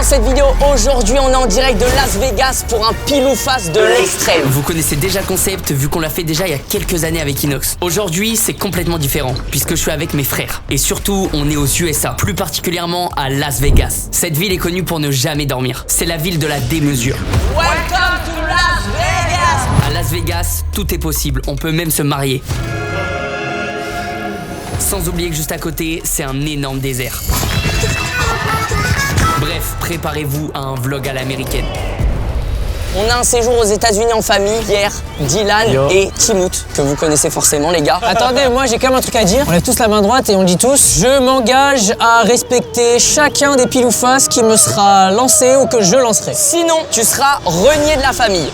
dans cette vidéo. Aujourd'hui, on est en direct de Las Vegas pour un pile ou face de l'extrême. Vous connaissez déjà le concept vu qu'on l'a fait déjà il y a quelques années avec Inox. Aujourd'hui, c'est complètement différent puisque je suis avec mes frères. Et surtout, on est aux USA, plus particulièrement à Las Vegas. Cette ville est connue pour ne jamais dormir. C'est la ville de la démesure. Welcome to Las Vegas. À Las Vegas, tout est possible. On peut même se marier. Sans oublier que juste à côté, c'est un énorme désert. Bref, préparez-vous à un vlog à l'américaine. On a un séjour aux États-Unis en famille. Pierre, Dylan et Timoth, que vous connaissez forcément, les gars. Attendez, moi j'ai quand même un truc à dire. On lève tous la main droite et on dit tous: je m'engage à respecter chacun des pile ou face qui me sera lancé ou que je lancerai. Sinon, tu seras renié de la famille.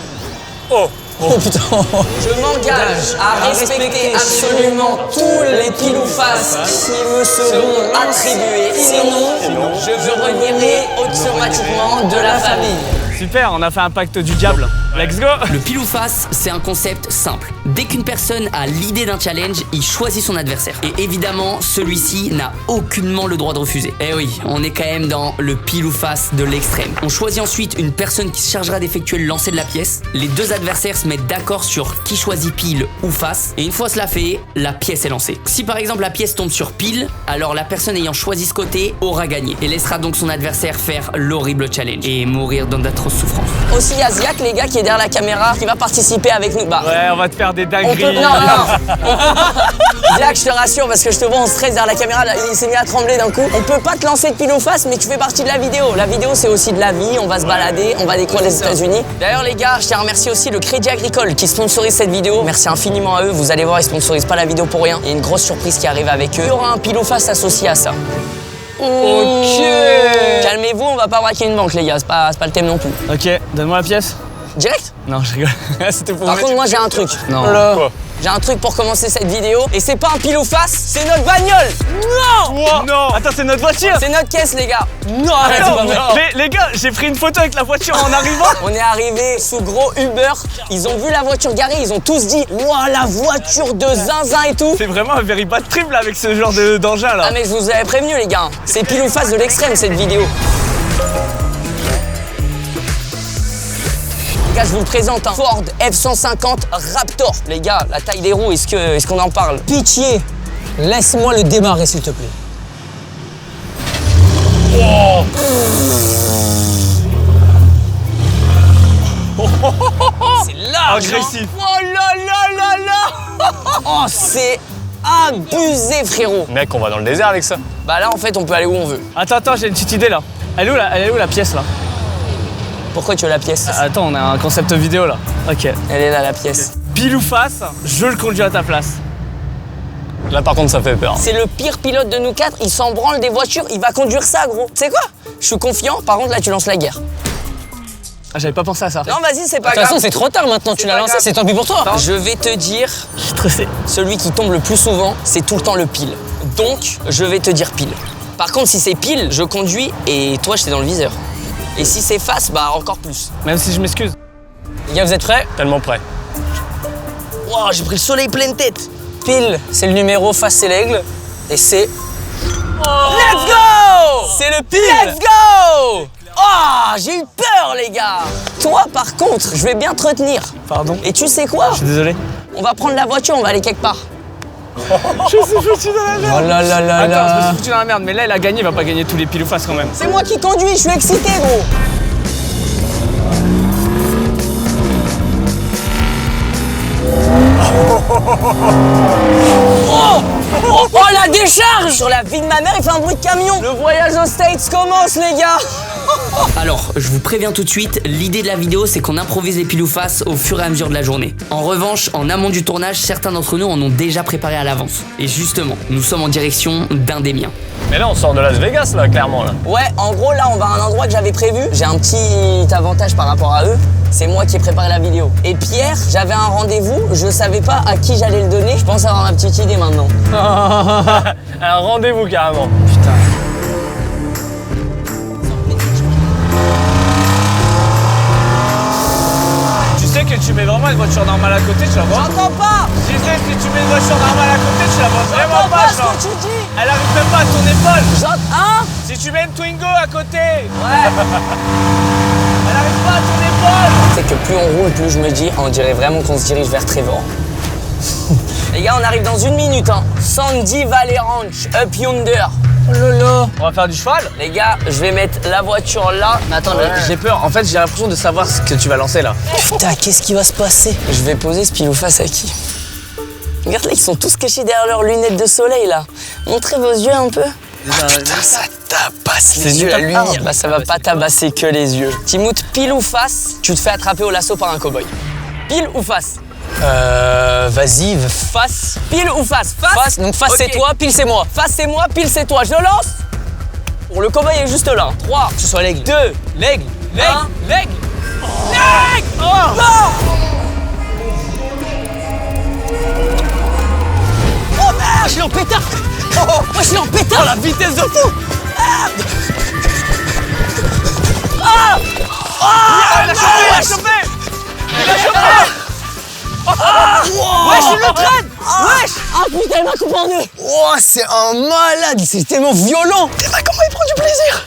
Oh putain. Je m'engage à respecter absolument tous les pile ou face qui me seront attribués. Sinon, je me renierai automatiquement de la famille. Super, on a fait un pacte du diable. Let's go! Le pile ou face, c'est un concept simple. Dès qu'une personne a l'idée d'un challenge, il choisit son adversaire. Et évidemment, celui-ci n'a aucunement le droit de refuser. Eh oui, on est quand même dans le pile ou face de l'extrême. On choisit ensuite une personne qui se chargera d'effectuer le lancer de la pièce. Les deux adversaires se mettent d'accord sur qui choisit pile ou face. Et une fois cela fait, la pièce est lancée. Si par exemple la pièce tombe sur pile, alors la personne ayant choisi ce côté aura gagné. Et laissera donc son adversaire faire l'horrible challenge et mourir dans d'atroces souffrances. Aussi, il y a Ziak, les gars, qui est derrière la caméra, qui va participer avec nous. Bah, Ouais, on va te faire des dingueries. non. Ziak, je te rassure, parce que je te vois en stress derrière la caméra, là, il s'est mis à trembler d'un coup. On peut pas te lancer de pile ou face, mais tu fais partie de la vidéo. La vidéo, c'est aussi de la vie, on va se balader, on va découvrir les États-Unis. D'ailleurs, les gars, je tiens à remercier aussi le Crédit Agricole qui sponsorise cette vidéo. Merci infiniment à eux, vous allez voir, ils sponsorisent pas la vidéo pour rien. Il y a une grosse surprise qui arrive avec eux. Il y aura un pile ou face associé à ça. Ok! Calmez-vous, on va pas braquer une banque, les gars, c'est pas le thème non plus. Ok, donne-moi la pièce. Direct? Non, je rigole. C'était pour Par contre, moi j'ai un truc. Non. Quoi? J'ai un truc pour commencer cette vidéo. Et c'est pas un pile ou face, c'est notre bagnole. Non! Non! Attends, c'est notre voiture! C'est notre caisse, les gars. Non, arrête, c'est pas vrai. Les gars, j'ai pris une photo avec la voiture en arrivant. On est arrivé sous gros Uber. Ils ont vu la voiture garée, ils ont tous dit: waouh, la voiture de zinzin et tout. C'est vraiment un very bad trip là avec ce genre d'engin là. Ah, mais je vous avais prévenu, les gars. C'est pile ou face de l'extrême cette vidéo. Les gars, je vous le présente, un Ford F-150 Raptor. Les gars, la taille des roues, est-ce qu'on en parle? Pitié, laisse-moi le démarrer s'il te plaît. C'est large. Agressif. Oh là là là là. Oh, c'est abusé, frérot. Mec, on va dans le désert avec ça. Bah là, en fait, on peut aller où on veut. Attends, j'ai une petite idée là. Elle est où la pièce là? Pourquoi tu veux la pièce? Attends, on a un concept vidéo là. Ok. Elle est là, la pièce. Pile ou face, je le conduis à ta place. Là, par contre, ça fait peur. C'est le pire pilote de nous quatre, il s'en branle des voitures, il va conduire ça, gros. Tu sais quoi? Je suis confiant, par contre, là, tu lances la guerre. Ah, j'avais pas pensé à ça. Non, vas-y, c'est pas De toute grave. façon, c'est trop tard maintenant, tu l'as pas lancé, grave. c'est tant pis pour toi. Je vais te dire, Je suis stressé. celui qui tombe le plus souvent, c'est tout le temps le pile. Donc, je vais te dire pile. Par contre, si c'est pile, je conduis et toi, j'étais dans le viseur. Et si c'est face, bah encore plus. Même si je m'excuse. Les gars, vous êtes prêts? Tellement près. Wow, j'ai pris le soleil pleine tête. Pile, c'est le numéro, face c'est l'aigle. Et c'est... Let's go! C'est le pile. Let's go! Oh, j'ai eu peur, les gars. Toi, par contre, je vais bien te retenir. Pardon. Et tu sais quoi? Je suis désolé. On va prendre la voiture, on va aller quelque part. Je me suis foutu dans la merde. Oh là là là Attends, je me là. suis foutu dans la merde, mais là, il a gagné, il va pas gagner tous les pile ou face quand même. C'est moi qui conduis, je suis excité, gros. Oh, la décharge! Sur la vie de ma mère, il fait un bruit de camion. Le voyage aux States commence, les gars. Alors, je vous préviens tout de suite, l'idée de la vidéo, c'est qu'on improvise les pile ou face au fur et à mesure de la journée. En revanche, en amont du tournage, certains d'entre nous en ont déjà préparé à l'avance. Et justement, nous sommes en direction d'un des miens. Mais là, on sort de Las Vegas, là, clairement, là. Ouais, en gros, là, on va à un endroit que j'avais prévu. J'ai un petit avantage par rapport à eux. C'est moi qui ai préparé la vidéo. Et Pierre, j'avais un rendez-vous, je savais pas à qui j'allais le donner. Je pense avoir ma petite idée maintenant. Un rendez-vous, carrément. Putain. Tu sais que tu mets vraiment une voiture normale à côté, tu la vois? J'entends pas! Je disais, si tu mets une voiture normale à côté, tu la vois vraiment J'entends pas, pas genre. ce que tu dis! Elle arrive même pas à ton épaule. Hein? Si tu mets une Twingo à côté. Ouais. Elle arrive pas à ton épaule. C'est que plus on roule, plus je me dis, on dirait vraiment qu'on se dirige vers Trevor. Les gars, on arrive dans 1 minute, hein. Sandy Valley Ranch, up yonder. Oh là là. On va faire du cheval. Les gars, je vais mettre la voiture là. Mais attends, j'ai peur. En fait, j'ai l'impression de savoir ce que tu vas lancer là. Putain, qu'est-ce qui va se passer? Je vais poser ce pile ou face à qui? Regarde là, ils sont tous cachés derrière leurs lunettes de soleil là. Montrez vos yeux un peu. Putain, ça tabasse les yeux, la lumière. Bah ça va pas tabasser que les yeux. Timout, pile ou face, tu te fais attraper au lasso par un cow-boy. Pile ou face? Vas-y, Face. Pile ou face? face. Donc face c'est Ok. toi, pile c'est moi. Face c'est moi, pile c'est toi. Je le lance. Bon, le cow-boy est juste là. 3, Que ce soit l'aigle. 2, L'aigle. Un. L'aigle. Oh merde, je suis en pétard. Oh, je suis en pétard. La vitesse de fou. Il l'a chopé, il l'a chopé. Il l'a chopé. Wesh, il le traîne. Wesh. Ah putain, il m'a coupé en deux. Oh, c'est un malade, c'est tellement violent. Comment il prend du plaisir?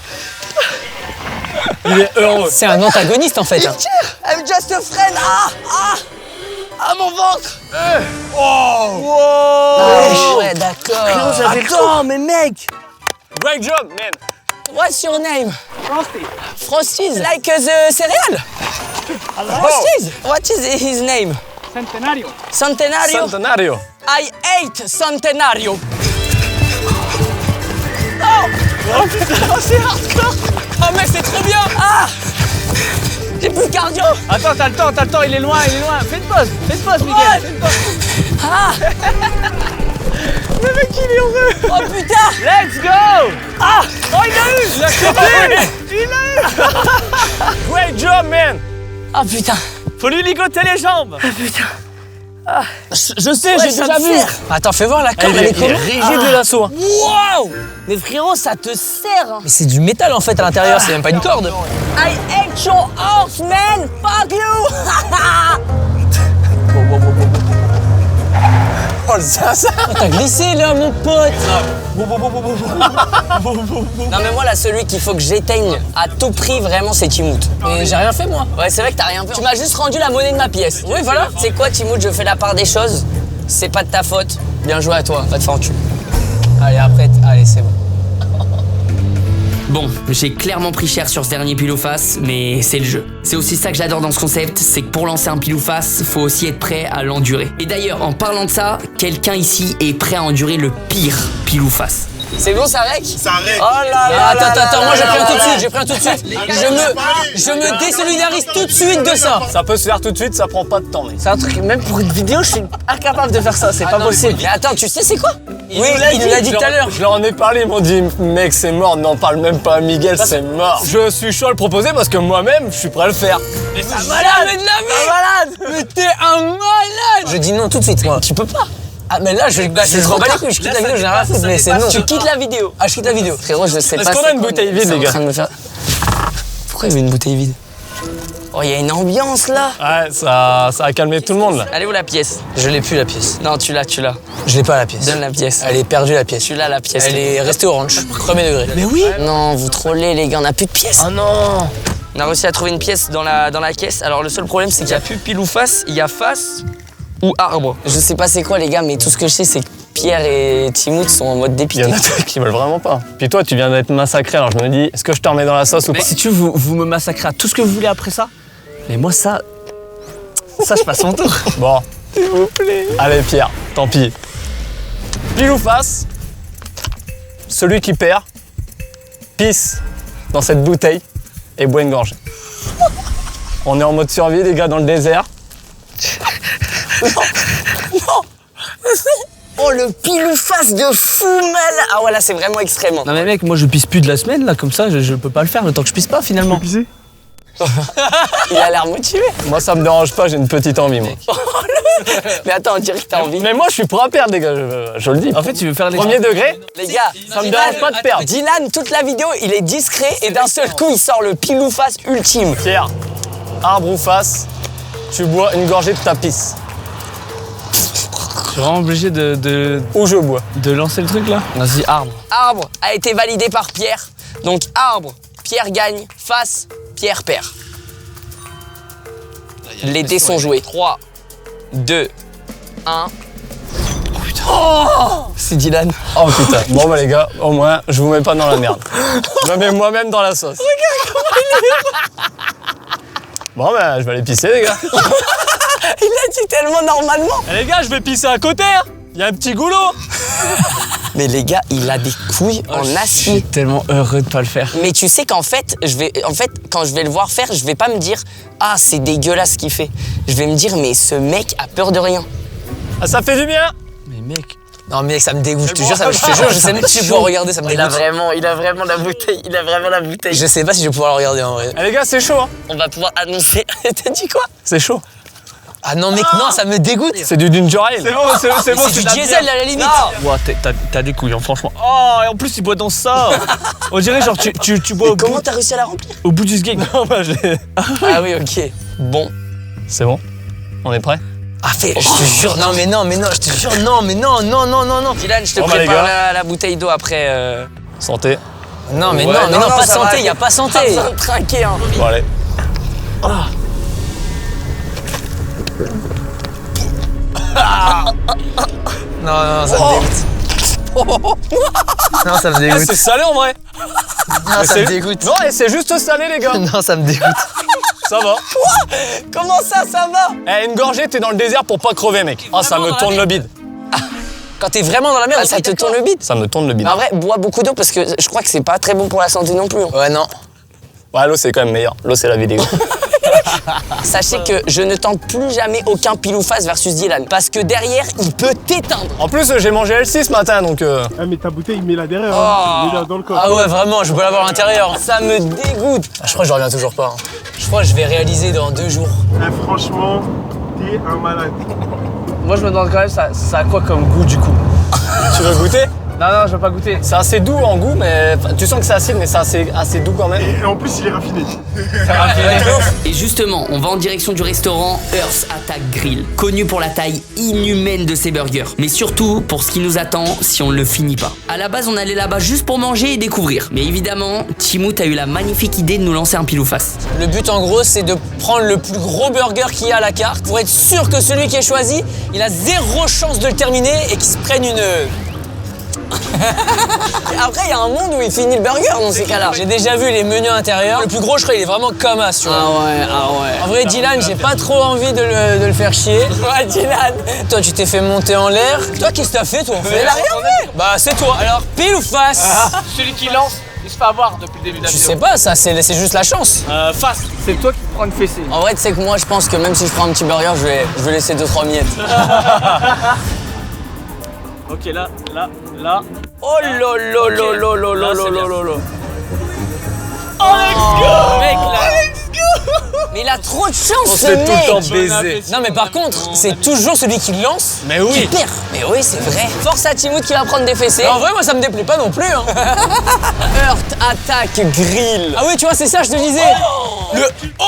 Il est heureux. C'est un antagoniste en fait. Hein. I'm just a friend. Ah mon ventre. Ouais, d'accord. Attends, mais mec. Great job, man. What's your name? Frosty. Frosty's like the cereal? Frosty's. What is his name? Centenario. Centenario? Centenario. I hate Centenario. Oh mec, c'est trop bien. Ah, j'ai plus de cardio. Attends, t'as le temps, il est loin. Fais une pause, Miguel. Fais une pause. Ah. Le mec, il est heureux. Oh putain. Let's go. Ah. Oh, il l'a eu. Il l'a chopé. Il l'a eu. Great job, man. Oh putain. Faut lui ligoter les jambes. Je sais, j'ai ça déjà me vu. serre. Attends, fais voir la corde, elle est comment? rigide le lasso. Wow. Mais frérot, ça te serre. Hein. Mais c'est du métal en fait à l'intérieur, c'est même pas une corde. I hate your horse, man. Fuck you. Oh le zaza. Oh, t'as glissé là, mon pote. Non mais moi là, celui qu'il faut que j'éteigne à tout prix vraiment, c'est Timout. Mais j'ai rien fait moi. Ouais, c'est vrai que t'as rien fait. Tu m'as juste rendu la monnaie de ma pièce. Oui, voilà. C'est quoi, Timout? Je fais la part des choses. C'est pas de ta faute. Bien joué à toi. Va te faire enculer. Allez, après, allez, c'est bon. Bon, j'ai clairement pris cher sur ce dernier pile ou face, mais c'est le jeu. C'est aussi ça que j'adore dans ce concept, c'est que pour lancer un pile ou face, faut aussi être prêt à l'endurer. Et d'ailleurs, en parlant de ça, quelqu'un ici est prêt à endurer le pire pile ou face. C'est bon, ça rec? Ça règle. Oh là là. Attends, moi j'ai pris un tout de suite, j'ai pris un tout de suite. Je me désolidarise tout de suite de ça. Ça peut se faire tout de suite, ça prend pas de temps, mec. C'est un truc, même pour une vidéo, je suis incapable de faire ça. C'est pas possible. Mais attends, tu sais c'est quoi? Oui, il nous l'a dit tout à l'heure. Je leur en ai parlé, ils m'ont dit, mec, c'est mort, n'en parle même pas à Miguel, c'est mort. Je suis chaud à le proposer parce que moi-même, je suis prêt à le faire. Malade de la vie. Mais t'es un malade. Je dis non tout de suite, moi. Tu peux pas. Ah mais là, je m'en bats les couilles, je quitte la vidéo, j'ai rien à foutre, mais c'est non. Tu quittes la vidéo. Ah, je quitte la vidéo. Frérot, je sais Est-ce pas. qu'on a c'est une quoi, bouteille mais vide, c'est les en gars train de me faire- Pourquoi il veut une bouteille vide? Oh, il y a une ambiance là. Ouais, ça a calmé tout le monde, là. Elle est où la pièce? Je l'ai plus la pièce. Non, tu l'as. Je l'ai pas la pièce. Donne la pièce. Elle est perdue la pièce. Tu l'as la pièce. Elle est restée orange, premier degré. Mais oui. Non, vous trollez les gars, on a plus de pièces. Oh non. On a réussi à trouver une pièce dans la caisse. Alors le seul problème c'est qu'il n'y a plus pile ou face, il y a face ou arbre. Je sais pas c'est quoi les gars, mais tout ce que je sais c'est que Pierre et Timout sont en mode Il y dépité. en a qui veulent vraiment pas. Puis toi, tu viens d'être massacré, alors je me dis, est-ce que je te remets dans la sauce ou pas? Si tu veux, vous me massacrez à tout ce que vous voulez après ça. Mais moi, ça, je passe mon tour. Bon. S'il vous plaît. Allez, Pierre, tant pis. Pile ou face, celui qui perd pisse dans cette bouteille et boit une gorgée. On est en mode survie, les gars, dans le désert. Oh le pile ou face de fou mal. Ah ouais là c'est vraiment extrême. Non mais mec, moi je pisse plus de la semaine là, comme ça, je peux pas le faire le temps que je pisse pas finalement. Il a l'air motivé. Moi, ça me dérange pas, j'ai une petite envie, moi. Mais attends, on dirait que t'as envie. Mais moi, je suis prêt à perdre, les gars, je le dis. En fait, tu veux faire les Premier degré, Les gars, ça me dérange pas de perdre. Dylan, toute la vidéo, il est discret et d'un seul coup, il sort le pile ou face ultime. Pierre, arbre ou face, tu bois une gorgée de ta pisse. Je suis vraiment obligé de Ou je bois. lancer le truc là. Vas-y, arbre. Arbre a été validé par Pierre. Donc arbre, Pierre gagne, face, Pierre perd. Les dés sont joués. 3, 2, 1. Oh, c'est Dylan. Oh putain. Bon bah les gars, au moins, je vous mets pas dans la merde. Je me mets moi-même dans la sauce. Regarde comment il est. Bon bah, je vais aller pisser les gars. Il a dit tellement normalement. Eh, les gars, je vais pisser à côté, hein. Il y a un petit goulot. Mais les gars, il a des couilles en Je acier. suis tellement heureux de pas le faire. Mais tu sais qu'en fait, quand je vais le voir faire, je vais pas me dire « Ah, c'est dégueulasse ce qu'il fait ». Je vais me dire « Mais ce mec a peur de rien Ah, ça fait du bien. Mais mec... Non mec, ça me dégoûte, je te jure, je sais même pas si je vais pouvoir regarder, ça me ». Il a dégoûte. vraiment la bouteille, Je sais pas si je vais pouvoir le regarder en vrai. Eh les gars, c'est chaud, hein. On va pouvoir annoncer. T'as dit quoi? C'est chaud. Ah non mec, non, ça me dégoûte. C'est du ginger ale. C'est bon, c'est bon, C'est du de la diesel bière. à la limite. Ouah, t'as des couilles, hein, franchement. Oh, et en plus, il boit dans ça. On dirait genre, tu bois Comment t'as réussi à la remplir? au bout du sgeg. Non, bah, je l'ai- Ah oui, ok. Bon. C'est bon. On est prêt? Ah fais, je te jure, non, je te jure, non. Dylan, je te Bon, bah, les prépare gars. la bouteille d'eau après. Santé. Non, mais Ouais, non, pas ça va, santé, y a pas santé. Pas besoin de trinquer, hein. Bon, allez. Non, ça me dégoûte. Non, ça me Ah, dégoûte. c'est salé en vrai. Non, ça me dégoûte. Non, et c'est juste salé les gars. Non, ça me dégoûte. Ça va. Comment ça va? Eh, une gorgée, t'es dans le désert pour pas crever, mec. Ah, ça me tourne le bide. Quand t'es vraiment dans la merde, Ah, ça te tourne le bide? Ça me tourne le bide. En vrai, bois beaucoup d'eau parce que je crois que c'est pas très bon pour la santé non plus. hein. Ouais, non. Ouais, l'eau, c'est quand même meilleur. L'eau, c'est la vidéo. Sachez que je ne tente plus jamais aucun pile ou face versus Dylan parce que derrière, il peut t'éteindre. En plus, j'ai mangé L6 ce matin, donc... Ah mais ta bouteille, mets-la derrière, hein. Mets-la dans le corps. Ah ouais, vraiment, je peux l'avoir à l'intérieur. Ça me dégoûte. Ah, je crois que je reviens toujours pas. hein. Je crois que je vais réaliser dans 2 jours. Eh, franchement, t'es un malade. Moi, je me demande quand même, ça a quoi comme goût du coup? Tu veux goûter? Non, je veux pas goûter. C'est assez doux en goût, mais... enfin, tu sens que c'est acide, mais c'est assez doux quand même. Et en plus, il est raffiné. Et justement, on va en direction du restaurant Earth Attack Grill, connu pour la taille inhumaine de ses burgers, mais surtout pour ce qui nous attend si on ne le finit pas. À la base, on allait là-bas juste pour manger et découvrir. Mais évidemment, Timout a eu la magnifique idée de nous lancer un pile ou face. Le but en gros, c'est de prendre le plus gros burger qu'il y a à la carte pour être sûr que celui qui est choisi, il a 0 chance de le terminer et qu'il se prenne une... Après, il y a un monde où il finit le burger dans ces cas-là. J'ai déjà vu les menus intérieurs. Le plus gros, je crois, il est vraiment comme as, tu vois. Ah ouais. En vrai, Dylan, j'ai pas trop envie de le faire chier. Ouais, Dylan. Toi, tu t'es fait monter en l'air. Toi, qu'est-ce que t'as fait, toi, en fait? Il a rien fait. Bah, c'est toi. Alors, pile ou face? Celui qui lance, il se fait avoir depuis le début de la Je sais pas, ça, c'est juste la chance. Face, c'est toi qui prends une fessée. En vrai, tu sais que moi, je pense que même si je prends un petit burger, je vais laisser 2-3 miettes. Ok, là. Oh lolo. Mec, là. Mais il a trop de chance, On ce se fait tout le temps mec. baiser. Non, mais par contre, c'est toujours celui qui lance. Mais Qui oui. perd. Mais oui, c'est vrai. Force à Timout qui va prendre des fessées. Et en vrai, moi, ça me déplaît pas non plus. Hein. Earth Attack Grill. Ah oui, tu vois, c'est ça, je te disais. Le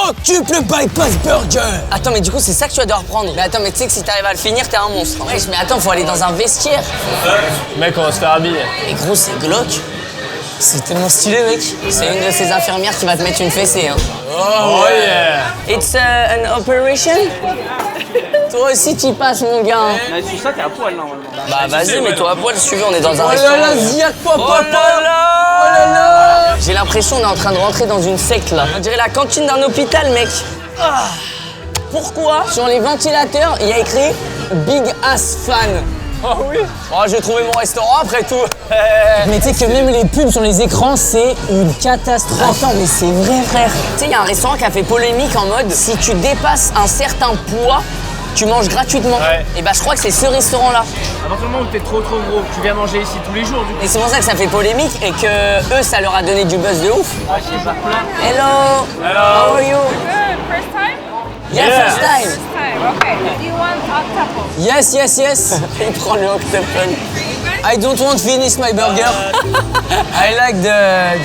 octuple bypass burger. Attends, mais du coup, c'est ça que tu vas devoir prendre. Mais attends, mais tu sais que si t'arrives à le finir, t'es un monstre. Wesh, mais attends, faut aller dans un vestiaire. Mec, on va se faire habiller. Et gros, c'est glauque. C'est tellement stylé, mec. C'est une de ces infirmières qui va te mettre une fessée. Hein. Oh yeah. It's an operation. Toi aussi, t'y passes, mon gars. Sur ça, t'es à poil normalement. Bah, vas-y, mets-toi à poil, suivez, on est dans un Oh restaurant. là là, Zia, quoi, Oh papa. là là. J'ai l'impression qu'on est en train de rentrer dans une secte, là. On dirait la cantine d'un hôpital, mec. Ah. Pourquoi sur les ventilateurs, il y a écrit Big Ass Fan? Oh oui. Oh, j'ai trouvé mon restaurant après tout. Mais tu sais que même les pubs sur les écrans, c'est une catastrophe. Attends, mais c'est vrai, frère. Tu sais, il y a un restaurant qui a fait polémique en mode si tu dépasses un certain poids, tu manges gratuitement. Ouais. Et bah, je crois que c'est ce restaurant-là. À partir du moment où t'es trop gros, tu viens manger ici tous les jours du coup. Et c'est pour ça que ça fait polémique et que eux, ça leur a donné du buzz de ouf. Ah, je sais pas. Hello. How are you? Good. First time? Yeah, first time. First time. Okay. Do you want octopus? Yes. Il prend le octophone. I don't want finish my burger. I like the...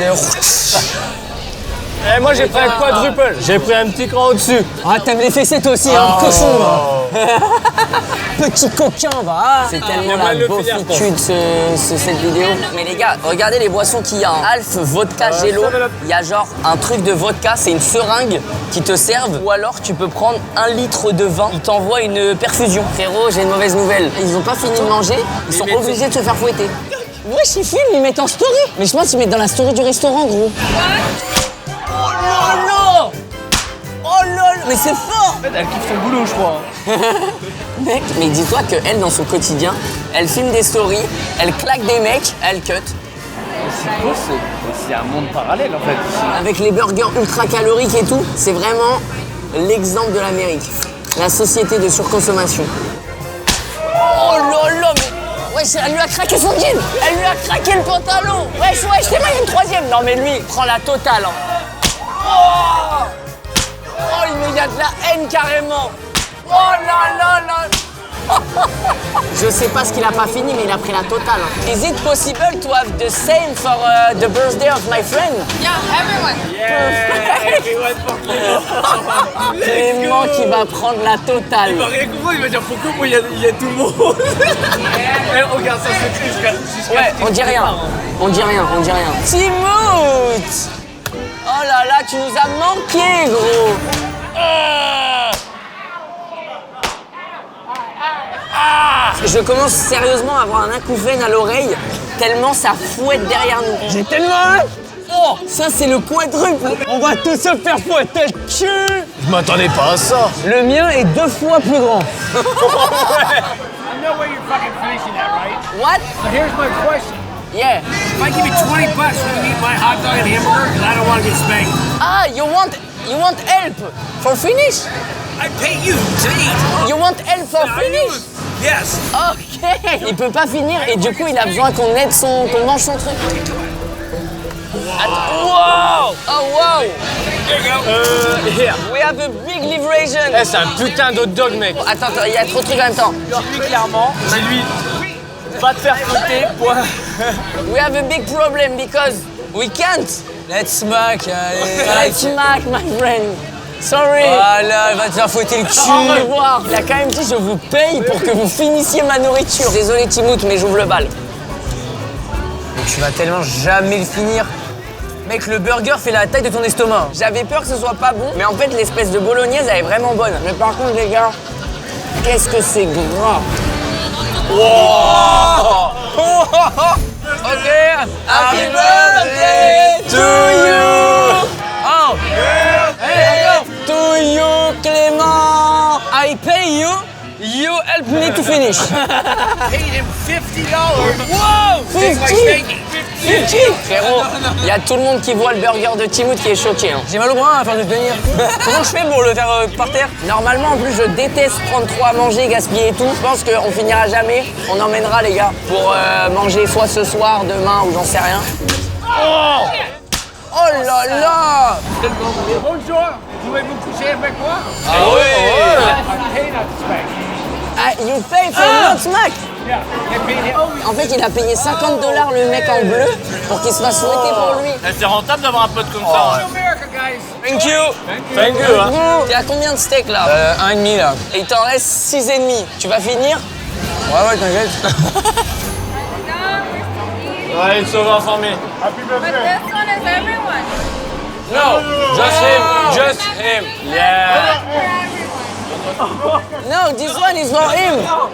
Eh, moi j'ai pris un quadruple. J'ai pris un petit cran au-dessus. Ah, t'aimes les fessées toi aussi, hein, cochon, va. Petit coquin, va. C'est tellement J'aimerais la le finir, beaufitude cette vidéo. Mais les gars, regardez les boissons qu'il y a. Hein. Alf, vodka, Gélo. Il y a genre un truc de vodka, c'est une seringue qui te serve. Ou alors tu peux prendre 1 litre de vin. Ils t'envoient une perfusion. Frérot, j'ai une mauvaise nouvelle. Ils ont pas fini de manger, ils sont obligés de se faire fouetter. Wesh, ils filment, ils mettent en story. Mais je pense qu'ils mettent dans la story du restaurant, gros. Oh lolo! Oh lolo! Mais c'est fort! Elle kiffe son boulot, je crois. Mec, mais dis-toi qu'elle, dans son quotidien, elle filme des stories, elle claque des mecs, elle cut. C'est un monde parallèle, en fait. Avec les burgers ultra caloriques et tout, c'est vraiment l'exemple de l'Amérique. La société de surconsommation. Oh lolo, mais... Wesh, elle lui a craqué son jean! Elle lui a craqué le pantalon! Wesh, c'est moi, il y a une troisième! Non mais lui, prend la totale. Hein. Oh, il y a de la haine carrément! Oh là là là! Je sais pas ce qu'il a pas fini, mais il a pris la totale. Hein. Is it possible to have the same for the birthday of my friend? Yeah, everyone. Clément qui va prendre la totale. Il va rien comprendre, il va dire pourquoi moi il y a tout le monde. Eh, regarde, ça se fait jusqu'à. Ouais, on dit rien. On dit rien, on dit rien. Timoth! Oh là là, tu nous as manqué, gros! Je commence sérieusement à avoir un acouphène à l'oreille, tellement ça fouette derrière nous. J'ai tellement hâte. Oh, ça c'est le quadruple! On va tous se faire fouetter le cul. Je m'attendais pas à ça. Le mien est 2 fois plus grand. I know where you're fucking finishing at, right? What? But here's my question. Yeah. If I give you $20, will you eat my hot dog and hamburger? Because I don't want to get spanked. Ah, you want help for finish? I pay you to eat. You want help for finish? Yes. Ok. Il peut pas finir et du coup il a besoin qu'on qu'on mange son truc. Attends. Wow! Oh wow! Here. We have a big liberation. Eh, c'est un putain d'hot dog, mec. Attends, il y a trop de trucs en même temps. Dis-lui clairement, dis-lui, va te faire fouetter, point. We have a big problem because we can't. Let's smack, allez. Let's smack, my friend. Sorry. Voilà, elle va te faire fouetter le cul. Au revoir. Il a quand même dit je vous paye pour que vous finissiez ma nourriture. Désolé Timoth, mais j'ouvre le bal. Tu vas tellement jamais le finir. Mec, le burger fait la taille de ton estomac. J'avais peur que ce soit pas bon, mais en fait l'espèce de bolognaise elle est vraiment bonne. Mais par contre les gars, qu'est-ce que c'est gras. Wow. Ok. Happy birthday to you. Oh. Hey, to you Clément. I pay you, you help me to finish. Paid him $50. Wow. 50. Spanky. Frérot, il y a tout le monde qui voit le burger de Timoth qui est choqué. Hein. J'ai mal au bras à faire de tenir. Comment je fais pour le faire par terre? Normalement, en plus, je déteste prendre trop à manger, gaspiller et tout. Je pense qu'on finira jamais. On emmènera, les gars, pour manger soit ce soir, demain ou j'en sais rien. Oh, oh là là! Bonjour, pouvez-vous coucher avec moi? Ah oui. I pay not to spank. Ah, you pay for not smack! Yeah, I paid him. En fait, il a payé $50 le mec en bleu pour qu'il se fasse fouetter pour lui. C'est rentable d'avoir un pote comme ça. America, guys. Thank you. Thank you, hein. T'es à combien de steaks là? 1,5 là. Et il t'en reste 6,5. Tu vas finir? Ouais, t'inquiète. No, we're still eating. Ouais, il se va informer. Happy But birthday. this one is everyone. No, just him. Yeah. No, this one is for him. No,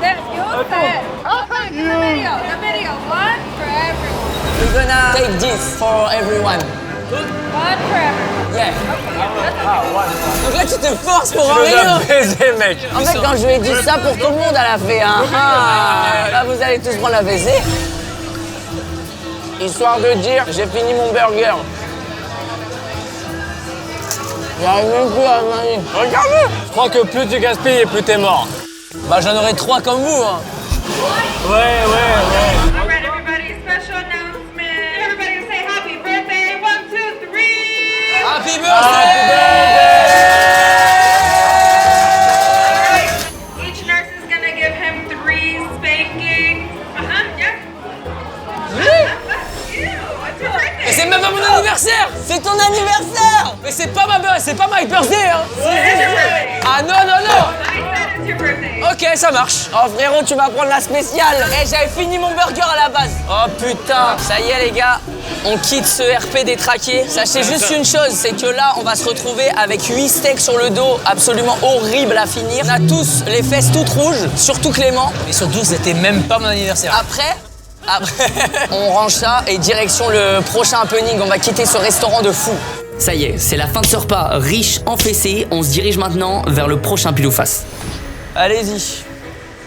that you said. Oh, the video. The video. One for everyone. We're gonna take this for everyone. One for everyone. Yeah. That's Donc là, tu te forces pour Tu un nous rien. as baisé, mec. En fait, quand je lui ai dit ça pour tout le monde, elle a fait un là, vous allez tous prendre la fessée. Histoire de dire, j'ai fini mon burger. J'arrive même plus à manger. Regardez! Je crois que plus tu gaspilles et plus t'es mort. Bah j'en aurai 3 comme vous. Hein. Ouais. All right, everybody. Special announcement. Everybody say happy birthday. 1, 2, 3. Happy birthday! Each nurse is gonna give him 3 spankings. Yeah. Ew, it's your birthday. Et c'est même c'est pas mon anniversaire. C'est ton anniversaire. Mais c'est pas my birthday, hein. Ah non, non, non. I said it's your birthday. Ok, ça marche. Oh frérot, tu vas prendre la spéciale. Eh, j'avais fini mon burger à la base. Oh putain. Ça y est les gars, on quitte ce RP détraqué. Sachez juste une chose, c'est que là, on va se retrouver avec 8 steaks sur le dos, absolument horrible à finir. On a tous les fesses toutes rouges, surtout Clément. Et surtout, c'était même pas mon anniversaire. Après, on range ça et direction le prochain happening. On va quitter ce restaurant de fou. Ça y est, c'est la fin de ce repas riche en fessées. On se dirige maintenant vers le prochain pile ou face. Allez-y,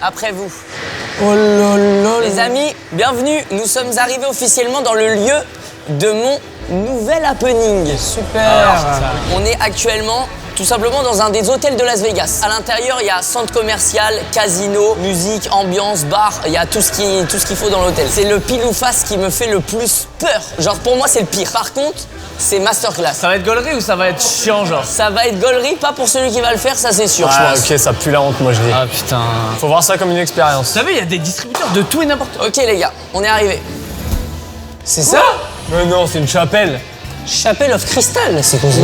après vous. Oh là là. Les amis, bienvenue. Nous sommes arrivés officiellement dans le lieu de mon nouvel happening. Super. On est actuellement tout simplement dans un des hôtels de Las Vegas. À l'intérieur, il y a centre commercial, casino, musique, ambiance, bar. Il y a tout ce qu'il faut dans l'hôtel. C'est le pile ou face qui me fait le plus peur. Genre pour moi, c'est le pire. Par contre, c'est masterclass. Ça va être gaulerie ou ça va être chiant, genre? Ça va être gaulerie, pas pour celui qui va le faire, ça c'est sûr, je Ah, pense. ok, ça pue la honte, moi je dis. Ah putain. Faut voir ça comme une expérience. Vous savez, il y a des distributeurs de tout et n'importe quoi. Ok les gars, on est arrivé. C'est ça? Mais non, c'est une chapelle. Chapelle of Crystal, c'est quoi ça?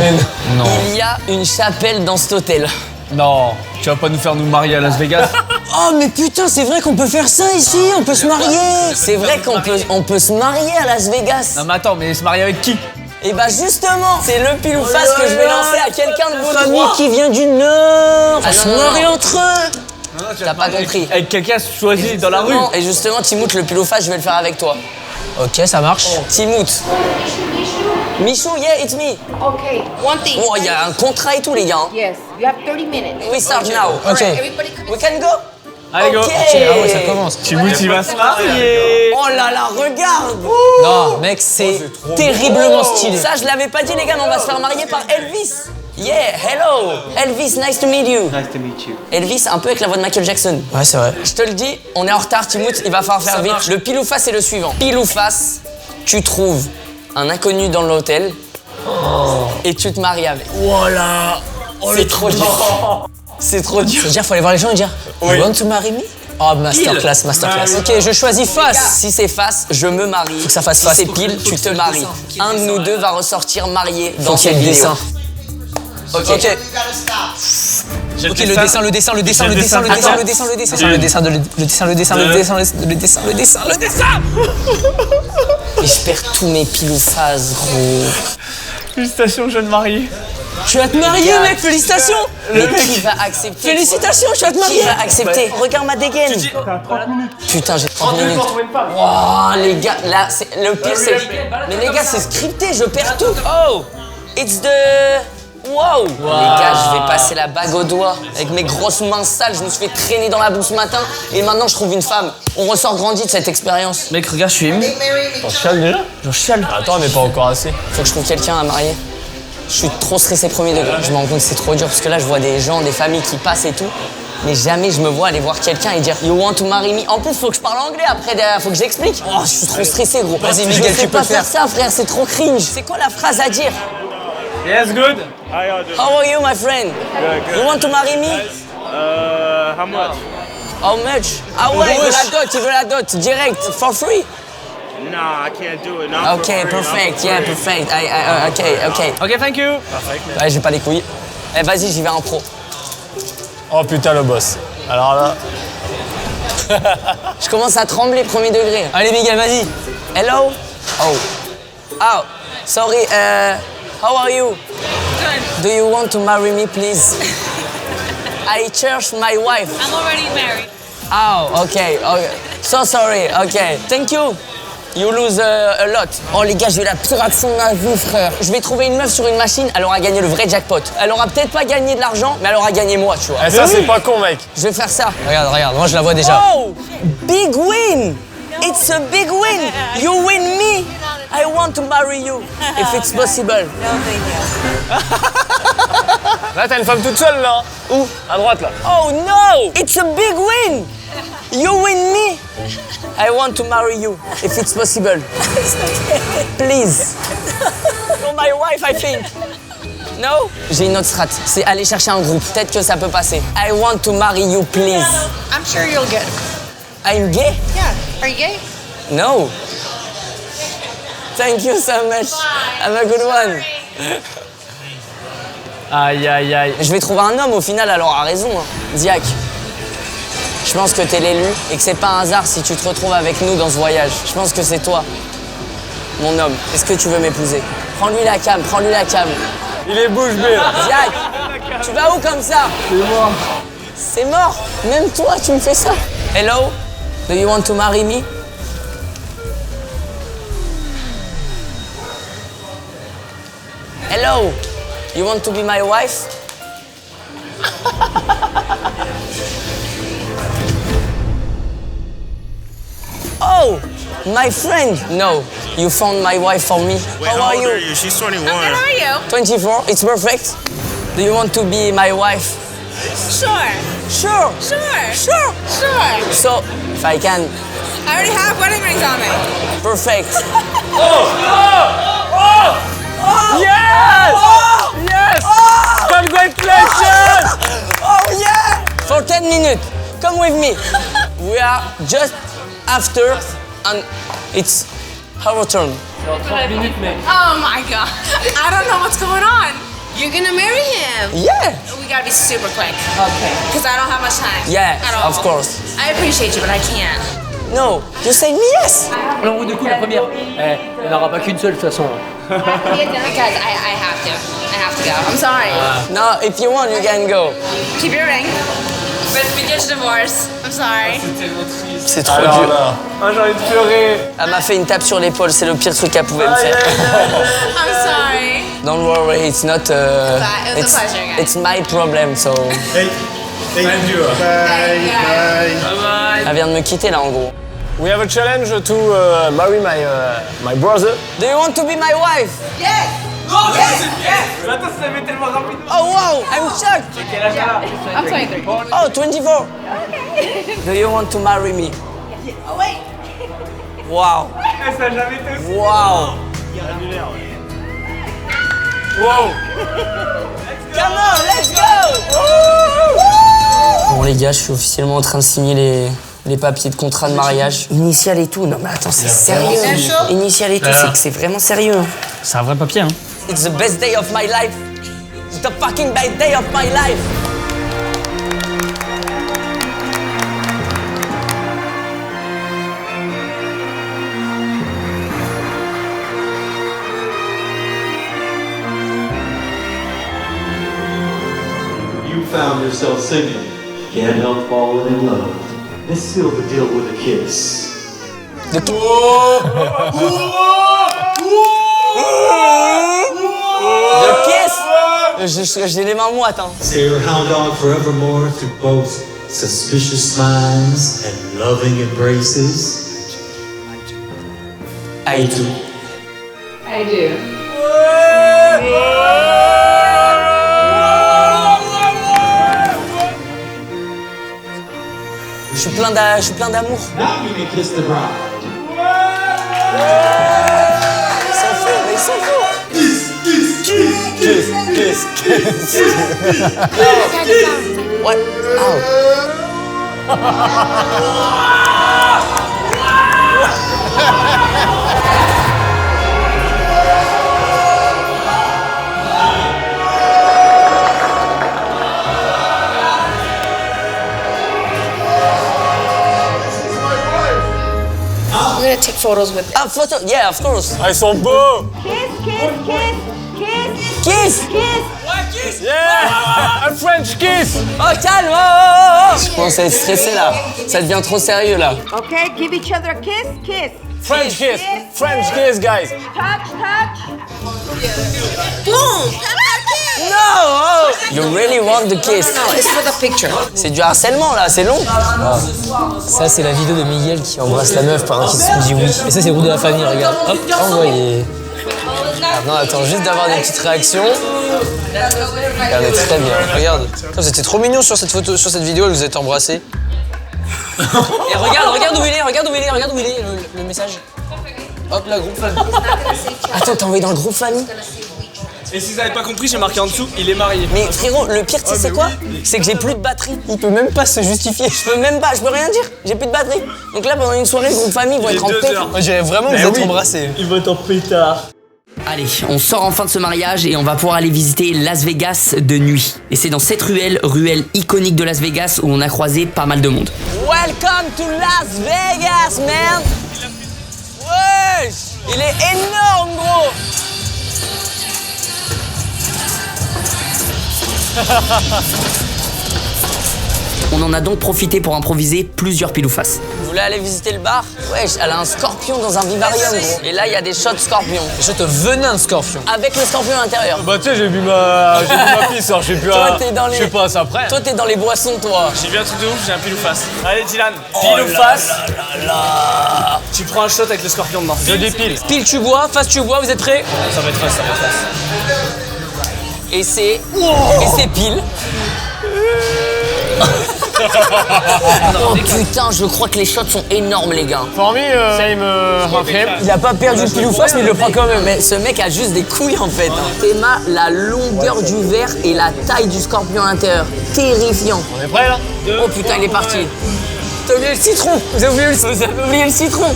Non. Il y a une chapelle dans cet hôtel. Non. Tu vas pas nous faire nous marier à Las Vegas? Oh mais putain, c'est vrai qu'on peut faire ça ici, on peut se marier. C'est vrai qu'on peut se marier à Las Vegas. Non mais attends, mais se marier avec qui? Et bah justement, c'est le pile ou face que je vais lancer à quelqu'un de vos Famille trois. qui vient du Nord, Ah, on se non, non, marie non. entre eux. T'as pas compris. Avec quelqu'un choisi dans la rue. Non, et justement, Timout, le pile ou face, je vais le faire avec toi. Ok, ça marche. Timout. Michou, yeah, it's me. Okay, one thing. Oh, il y a un contrat et tout, les gars. hein. Yes, you have 30 minutes. We start now. Ok. Everybody come We can go? Allez, go. Ok. Ah ouais, ça commence. Timothy va se marier. Oh là là, regarde. Non, mec, c'est terriblement stylé. Ça, je l'avais pas dit, les gars, mais on va se faire marier par Elvis. Yeah, hello. Elvis, nice to meet you. Nice to meet you. Elvis, un peu avec la voix de Michael Jackson. Ouais, c'est vrai. Je te le dis, on est en retard, Timout, il va falloir faire vite. Le pile ou face, c'est le suivant. Pile ou face, tu trouves un inconnu dans l'hôtel et tu te maries avec. Voilà. C'est trop dur. C'est trop dur. C'est-à-dire, faut aller voir les gens et dire You want to marry me? Oh, masterclass, masterclass. Ok, je choisis face. Si c'est face, je me marie. Faut que ça fasse si face. c'est pile, tu te maries. Un de nous deux va ressortir marié dans Ok, cette le vidéo. dessin. Ok. Ok, le dessin, le dessin, le dessin, le dessin, le dessin, le dessin, le dessin, le dessin, le dessin, le dessin, le dessin, le dessin, le dessin, le dessin. Et je perds tous mes piles ou phases, gros. Félicitations, jeune marié. Tu vas te marier, mec, félicitations. Mais qui va accepter? Félicitations, tu vas te Qui marier. va accepter? Regarde ma dégaine. T'as 30 minutes. Putain, j'ai 30 minutes. Wow, les gars, là, le pire, c'est... Mais les gars, c'est scripté, je perds tout. Oh, it's the... Wow. Les gars, je vais passer la bague au doigt. Avec mes grosses mains sales, je me suis fait traîner dans la boue ce matin. Et maintenant, je trouve une femme. On ressort grandi de cette expérience. Mec, regarde, je suis ému. T'en chiales déjà? J'en chiale. Attends, on n'est pas encore assez. Faut que je trouve quelqu'un à marier. Je suis trop stressé premier degré. Je me rends compte que c'est trop dur parce que là, je vois des gens, des familles qui passent et tout. Mais jamais je me vois aller voir quelqu'un et dire You want to marry me? En plus, faut que je parle anglais après, derrière, faut que j'explique. Oh, je suis trop stressé, gros. Vas-y, Je Miguel, sais tu peux pas le faire. ça, frère, c'est trop cringe. C'est quoi la phrase à dire? Yes, good. How are you, my friend? You want to marry me? How much? How much? Ah ouais, il veut la dot, direct, for free. Nah, I can't do it. Not Ok, perfect, yeah, perfect. Ok. Ok, thank you. Ouais, j'ai pas les couilles. Eh, vas-y, j'y vais en pro. Oh putain, le boss. Alors là, Je commence à trembler, premier degré. Allez, Miguel, vas-y. Hello? Oh. Oh, sorry, how are you? Good. Do you want to marry me, please? I cherish my wife. I'm already married. Oh, okay. So sorry, okay. Thank you. You lose a lot. Oh les gars, je vais la pire action de ma vie, frère. Je vais trouver une meuf sur une machine, elle aura gagné le vrai jackpot. Elle aura peut-être pas gagné de l'argent, mais elle aura gagné moi, tu vois. eh, ça c'est pas con, mec. Je vais faire ça. Regarde, moi je la vois déjà. Oh, big win. It's a big win. You win me. I want to marry you, if it's possible. Là, t'as une femme toute seule, là. Où? À droite, là. Oh no, it's a big win. You win me. I want to marry you, if it's possible. Please. For my wife, I think. No? J'ai une autre strat, c'est aller chercher un groupe. Peut-être que ça peut passer. I want to marry you, please. I'm sure you'll get it. I'm gay? Yeah. Are you gay? No. Thank you so much. Have a good one. Aïe, aïe, aïe. Je vais trouver un homme au final, alors a raison. Hein. Ziak, je pense que t'es l'élu et que c'est pas un hasard si tu te retrouves avec nous dans ce voyage. Je pense que c'est toi, mon homme. Est-ce que tu veux m'épouser? Prends-lui la cam, prends-lui la cam. Il est bouche bée là. Ziak, tu vas où comme ça? C'est mort. C'est mort. Même toi, tu me fais ça. Hello? Do you want to marry me? Hello? You want to be my wife? Oh, my friend. No, you found my wife for me. Wait, How are old you? are you? She's 21. How are you? 24. It's perfect. Do you want to be my wife? Sure. Sure. Sure. Sure. Sure. So, if I can, I already have wedding rings on me. perfect. Yes! Yes! Congratulations! Oh yeah! For 10 minutes, come with me. We are just after, and it's our turn. Oh my god. I don't know what's going on. You're gonna marry him. Yeah, We gotta be super quick. Okay. Because I don't have much time. yeah, At all. of course. I appreciate you, but I can't. No, you say me yes. Alors, roue de coup, la première. Il n'y en aura pas qu'une seule de toute façon. Because I have to. I have to go. I'm sorry. No, if you want, you can go. Keep your ring. But we get divorce. I'm sorry. C'est trop Alors dur. là, j'ai envie de pleurer. Elle m'a fait une tape sur l'épaule, c'est le pire truc qu'elle pouvait me faire. I'm sorry. Don't worry, it's not. It was a pleasure, guys. It's my problem, so. Thank you. Bye. Bye. Elle vient de me quitter là en gros. We have a challenge to marry my brother. Do you want to be my wife? Yes. Oh wow, I'm shocked. I'm 23. Oh, 24. Do you want to marry me? Oh, wait. Wow. Wow. Wow! Come on, let's go! Bon les gars, je suis officiellement en train de signer les papiers de contrat de mariage. Initial et tout. Non mais attends, c'est sérieux. Initial et tout, c'est vraiment sérieux. C'est un vrai papier, hein. It's the best day of my life. It's the fucking best day of my life. You found yourself singing. Can't help falling in love. Let's seal the deal with a kiss. The kiss. J'ai les mains moites. Hein. Stay your hound dog forevermore through both suspicious smiles and loving embraces. I do. I do. Je suis plein d'amour. Now you can kiss the bride. Ils sont fous, mais ils sont fous. What? Oh. I'm gonna take photos with Ah, photo? Yeah, of course. Ah, ils sont beaux! Kiss! Yeah! A French kiss! Oh, calme! Oh. Je commence à être stressé là. Ça devient trop sérieux là. Okay, give each other a kiss, kiss. French kiss! French kiss, guys! Touch, touch. Boom! No! You really want the kiss? No, it's for the picture. C'est du harcèlement là, c'est long. Ça, c'est la vidéo de Miguel qui embrasse la meuf pendant qu'il se dit oui. Et ça, c'est le groupe de la famille, regarde. Hop, envoyé. Non, attends juste d'avoir des petites réactions. Regardez très bien. Regarde. C'était trop mignon sur cette photo, sur cette vidéo, vous êtes embrassés. Et regarde où il est, regarde où il est, le message. Hop, la groupe famille. Attends, t'as envoyé dans le groupe famille? Et si vous avez pas compris, j'ai marqué en dessous, il est marié. Mais frérot, le pire, tu sais quoi? C'est que j'ai plus de batterie. Il peut même pas se justifier. Je peux rien dire. J'ai plus de batterie. Donc là, pendant une soirée, le groupe famille, ils vont être en paix. Moi, j'irais vraiment vous êtes embrassés. Il va être en pétard. Allez, on sort enfin de ce mariage et on va pouvoir aller visiter Las Vegas de nuit. Et c'est dans cette ruelle iconique de Las Vegas où on a croisé pas mal de monde. Welcome to Las Vegas, man! Wesh! Il est énorme, gros! On en a donc profité pour improviser plusieurs pile ou face. Vous voulez aller visiter le bar? Wesh, elle a un scorpion dans un vivarium, gros. Et là, il y a des shots scorpions. Des shots venin de scorpion. Avec le scorpion à l'intérieur. Bah tu sais, j'ai bu ma pisse, alors je sais plus Toi, t'es dans les... Je sais pas, ça après. Toi, t'es dans les boissons, toi. J'ai vu un truc de ouf, j'ai un pile ou face. Allez, Dylan, pile ou face. Tu prends un shot avec le scorpion dedans. Je dis pile. Pile, tu bois, face, tu bois, vous êtes prêts? Ça va être face, ça va être face. Et c'est... Et c'est pile. Oh putain, je crois que les shots sont énormes, les gars. For me, same half. Il a pas perdu le pile ou face, mais il le prend quand même. Mais ce mec a juste des couilles, en fait. Théma, la longueur du verre et la taille du scorpion à l'intérieur. Terrifiant. On est prêts là? Oh putain, il est parti. T'as oublié le citron. Vous avez oublié le citron.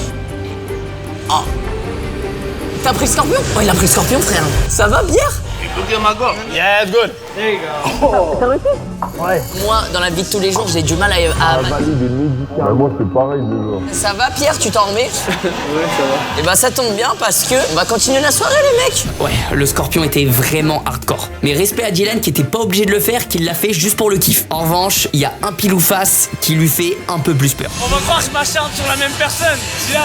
Oh. T'as pris le scorpion? Oh, il a pris le scorpion, frère. Ça va, bière? Yeah, it's good. Moi, dans la vie de tous les jours, j'ai du mal à Moi, c'est pareil déjà. Ça va, Pierre? Tu t'en remets? Ouais, ça va. Et bah, ça tombe bien parce que on va continuer la soirée, les mecs. Ouais, le scorpion était vraiment hardcore. Mais respect à Dylan qui était pas obligé de le faire, qui l'a fait juste pour le kiff. En revanche, il y a un pile ou face qui lui fait un peu plus peur. On va croire que je m'acharne sur la même personne, Dylan.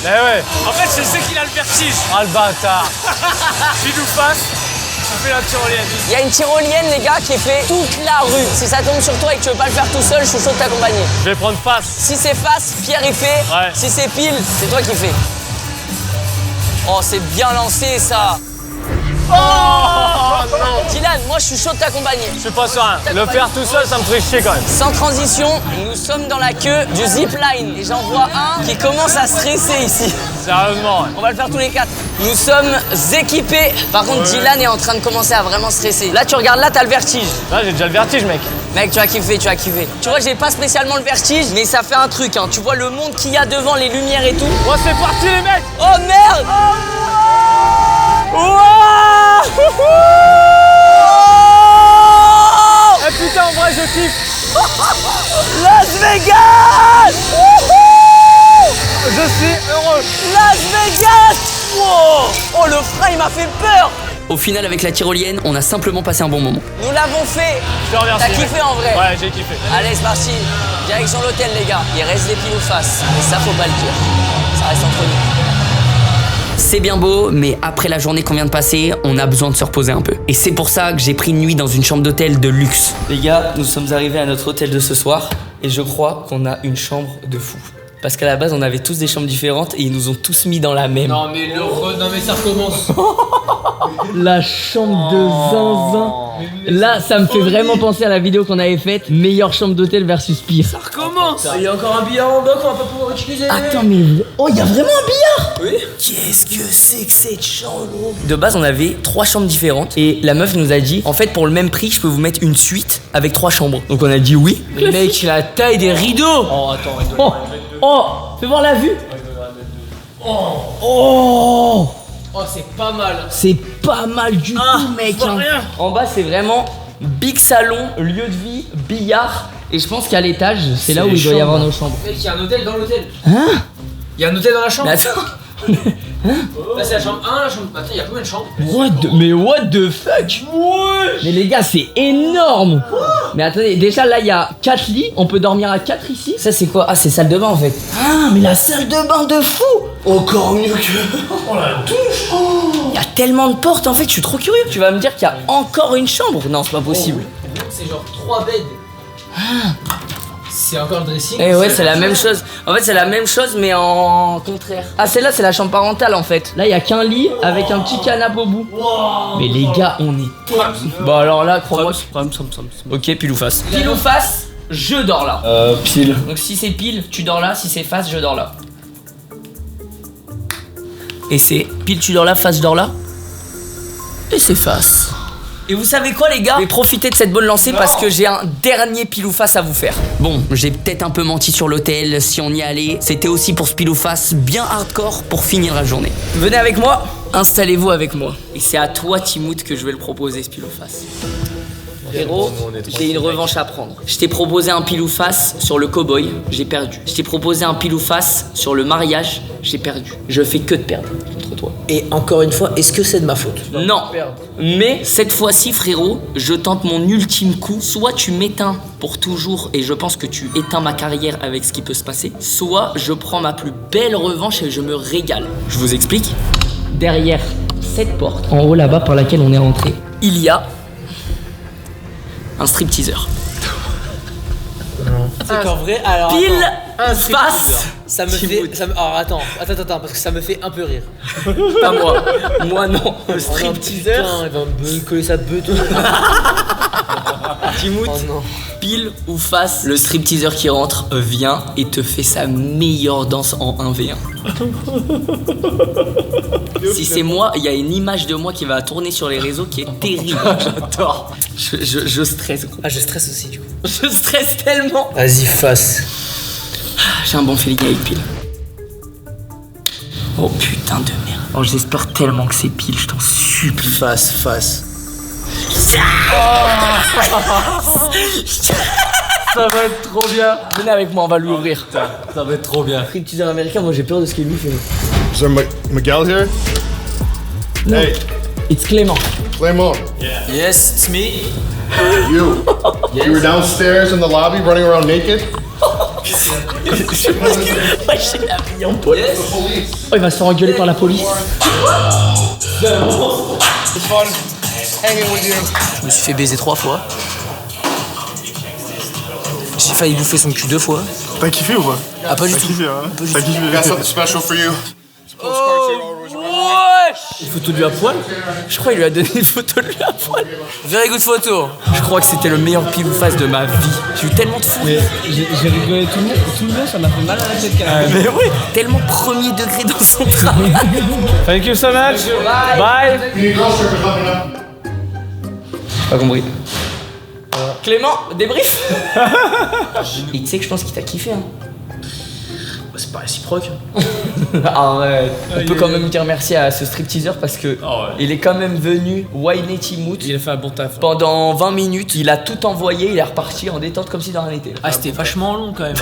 Eh ouais. En fait, je sais qu'il a le vertige. Ah le bâtard. Pile ou face, tu fais la tyrolienne. Il y a une tyrolienne, les gars, qui est fait toute la rue. Si ça tombe sur toi et que tu veux pas le faire tout seul, je suis chaud de t'accompagner. Je vais prendre face. Si c'est face, Pierre il fait. Ouais. Si c'est pile, c'est toi qui fais. Oh, c'est bien lancé, ça. Oh non. Dylan, moi je suis chaud de t'accompagner. Je suis pas serein. Le faire tout seul, ça me ferait chier quand même. Sans transition, nous sommes dans la queue du zipline. Et j'en vois un qui commence à stresser ici. Sérieusement, ouais. On va le faire tous les quatre. Nous sommes équipés. Par contre, Dylan est en train de commencer à vraiment stresser. Là, tu regardes, là, t'as le vertige. Là, j'ai déjà le vertige, mec. Mec, tu vas kiffer, tu vas kiffer. Tu vois, j'ai pas spécialement le vertige, mais ça fait un truc, hein. Tu vois le monde qu'il y a devant, les lumières et tout. Oh, c'est parti, les mecs. Oh merde! Eh putain, en vrai, je kiffe. Las Vegas! Je suis heureux. Las Vegas! Wow! Oh, le frein, il m'a fait peur! Au final, avec la tyrolienne, on a simplement passé un bon moment. Nous l'avons fait! Je te remercie. T'as kiffé en vrai? Ouais, j'ai kiffé. Allez, c'est parti. Direction l'hôtel, les gars. Il reste des piles ou face. Mais ça, faut pas le dire. Ça reste entre nous. C'est bien beau, mais après la journée qu'on vient de passer, on a besoin de se reposer un peu. Et c'est pour ça que j'ai pris une nuit dans une chambre d'hôtel de luxe. Les gars, nous sommes arrivés à notre hôtel de ce soir et je crois qu'on a une chambre de fou. Parce qu'à la base, on avait tous des chambres différentes et ils nous ont tous mis dans la même. Non mais ça recommence. La chambre de zinzin. Là, ça me fait vraiment penser à la vidéo qu'on avait faite. Meilleure chambre d'hôtel versus pire. Ça recommence. Il y a encore un billard en bas qu'on va pas pouvoir utiliser. Attends, mais... Oh, il y a vraiment un billard. Oui. Qu'est-ce que c'est que cette chambre? De base, on avait 3 chambres différentes et la meuf nous a dit, en fait, pour le même prix, je peux vous mettre une suite avec 3 chambres. Donc on a dit oui. Mais mec, la taille des rideaux. Oh, attends, oh, fais voir la vue. Oh, Oh, c'est pas mal. c'est pas mal du tout, mec. Hein. En bas, c'est vraiment big salon, lieu de vie, billard. Et je pense qu'à l'étage, c'est là où il doit y avoir nos chambres. Mec, il y a un hôtel dans l'hôtel. Hein? Il y a un hôtel dans la chambre. Mais attends. Là, c'est la chambre 1, la chambre. Attends, il y a combien de chambres? Mais what the fuck? Mais les gars, c'est énorme. Mais attendez, déjà là, il y a 4 lits. On peut dormir à 4 ici. Ça, c'est quoi? Ah, c'est salle de bain en fait. Ah, mais la salle de bain de fou. Encore mieux que... Oh la douche. Il y a tellement de portes en fait, je suis trop curieux. Tu vas me dire qu'il y a encore une chambre? Non, c'est pas possible. C'est genre 3 beds. C'est encore le dressing. Eh ouais, c'est la même chose. En fait, c'est la même chose, mais en contraire. Ah, celle-là, c'est la chambre parentale en fait. Là, il y a qu'un lit avec un petit canapé au bout. Mais les gars, on est tellement... Bah alors là, crois-moi. Ok, pile ou face. Pile ou face, je dors là. Pile. Donc si c'est pile, tu dors là. Si c'est face, je dors là. Et c'est pile, tu dors là, face, je dors là. et s'efface. Et vous savez quoi les gars? Je vais profiter de cette bonne lancée parce que j'ai un dernier pile ou face à vous faire. Bon, j'ai peut-être un peu menti sur l'hôtel, si on y allait, c'était aussi pour ce pile ou face bien hardcore pour finir la journée. Venez avec moi, installez-vous avec moi. Et c'est à toi Timout que je vais le proposer ce pile ou face. Frérot, j'ai une revanche à prendre. Je t'ai proposé un pile ou face sur le cow-boy, j'ai perdu. Je t'ai proposé un pile ou face sur le mariage, j'ai perdu. Je fais que de perdre contre toi. Et encore une fois, est-ce que c'est de ma faute? Non. Mais cette fois-ci, frérot, je tente mon ultime coup. Soit tu m'éteins pour toujours et je pense que tu éteins ma carrière avec ce qui peut se passer. Soit je prends ma plus belle revanche et je me régale. Je vous explique. Derrière cette porte, en haut là-bas par laquelle on est rentré, il y a un stripteaseur. C'est qu'en vrai, alors. Pile un face. Ça me fait. Alors attends, parce que ça me fait un peu rire. Pas moi. Moi non. Le stripteaseur. Putain, il va me coller sa beuh. Timout, pile ou face, le stripteaseur qui rentre vient et te fait sa meilleure danse en 1v1. Si c'est moi, il y a une image de moi qui va tourner sur les réseaux qui est terrible. J'adore. Je stresse gros. Ah, je stresse aussi du coup. Je stresse tellement. Vas-y, face. J'ai un bon feeling avec pile. Oh putain de merde. Oh, j'espère tellement que c'est pile, je t'en supplie. Face. Ça va être trop bien. Venez avec moi, on va lui ouvrir. Ça va être trop bien. Stripteaseur américain, moi j'ai peur de ce qu'il lui fait. Is there Miguel here? No. Hey, It's Clément. Clément. Yes, it's me. You. You were downstairs in the lobby running around naked? Ouais, j'ai la vie en police. Oh, il va se faire engueuler par la police. Je me suis fait baiser 3 fois. J'ai failli bouffer son cul 2 fois. T'as kiffé ou pas? Ah, pas du tout. T'as kiffé? Got something special for you. Une photo de lui à poil. Je crois qu'il lui a donné une photo de lui à poil. Very good photo. Je crois que c'était le meilleur pile ou face de ma vie. J'ai eu tellement de fou. J'ai rigolé tout le long, ça m'a fait mal à la tête quand même. Mais oui, tellement premier degré dans son travail. Thank you so much. Bye. Pas compris. Clément, débrief. Et tu sais que je pense qu'il t'a kiffé hein. C'est pas réciproque. Arrête. On peut quand même dire merci à ce stripteaseur parce que il est quand même venu whiner Timout. Il a fait un bon taf. Pendant 20 minutes, il a tout envoyé, il est reparti en détente comme si de rien n'était. Ah, c'était vachement long quand même.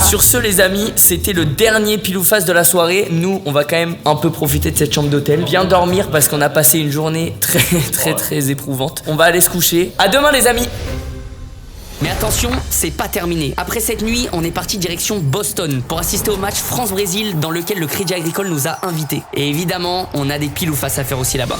Sur ce les amis, c'était le dernier pile ou face de la soirée. Nous, on va quand même un peu profiter de cette chambre d'hôtel, bien dormir parce qu'on a passé une journée très éprouvante. On va aller se coucher. À demain les amis. Mais attention, c'est pas terminé. Après cette nuit, on est parti direction Boston pour assister au match France-Brésil dans lequel le Crédit Agricole nous a invités. Et évidemment, on a des piles ou face à faire aussi là-bas.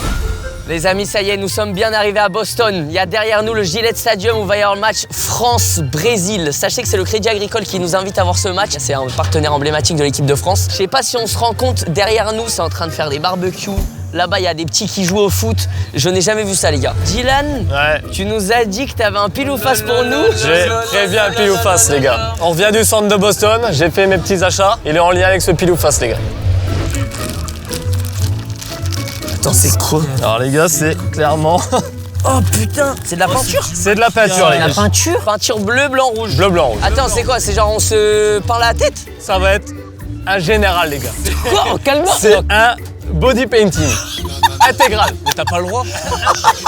Les amis, ça y est, nous sommes bien arrivés à Boston. Il y a derrière nous le Gillette Stadium où va y avoir le match France-Brésil. Sachez que c'est le Crédit Agricole qui nous invite à voir ce match. C'est un partenaire emblématique de l'équipe de France. Je sais pas si on se rend compte, derrière nous, c'est en train de faire des barbecues. Là-bas, il y a des petits qui jouent au foot. Je n'ai jamais vu ça, les gars. Dylan, tu nous as dit que t'avais un pile ou face pour nous. J'ai très bien un pile ou face, les gars. On revient du centre de Boston, j'ai fait mes petits achats. Il est en lien avec ce pile ou face, les gars. Attends, c'est quoi? Alors, les gars, c'est clairement. Oh putain, c'est de la peinture? C'est de la peinture, les gars. La peinture? Peinture bleu, blanc, rouge. Bleu, blanc, rouge. Attends, c'est quoi? C'est genre on se peint la tête? Ça va être un général, les gars. Quoi? Oh, calme-toi. C'est un body painting. Intégral. Mais t'as pas le droit.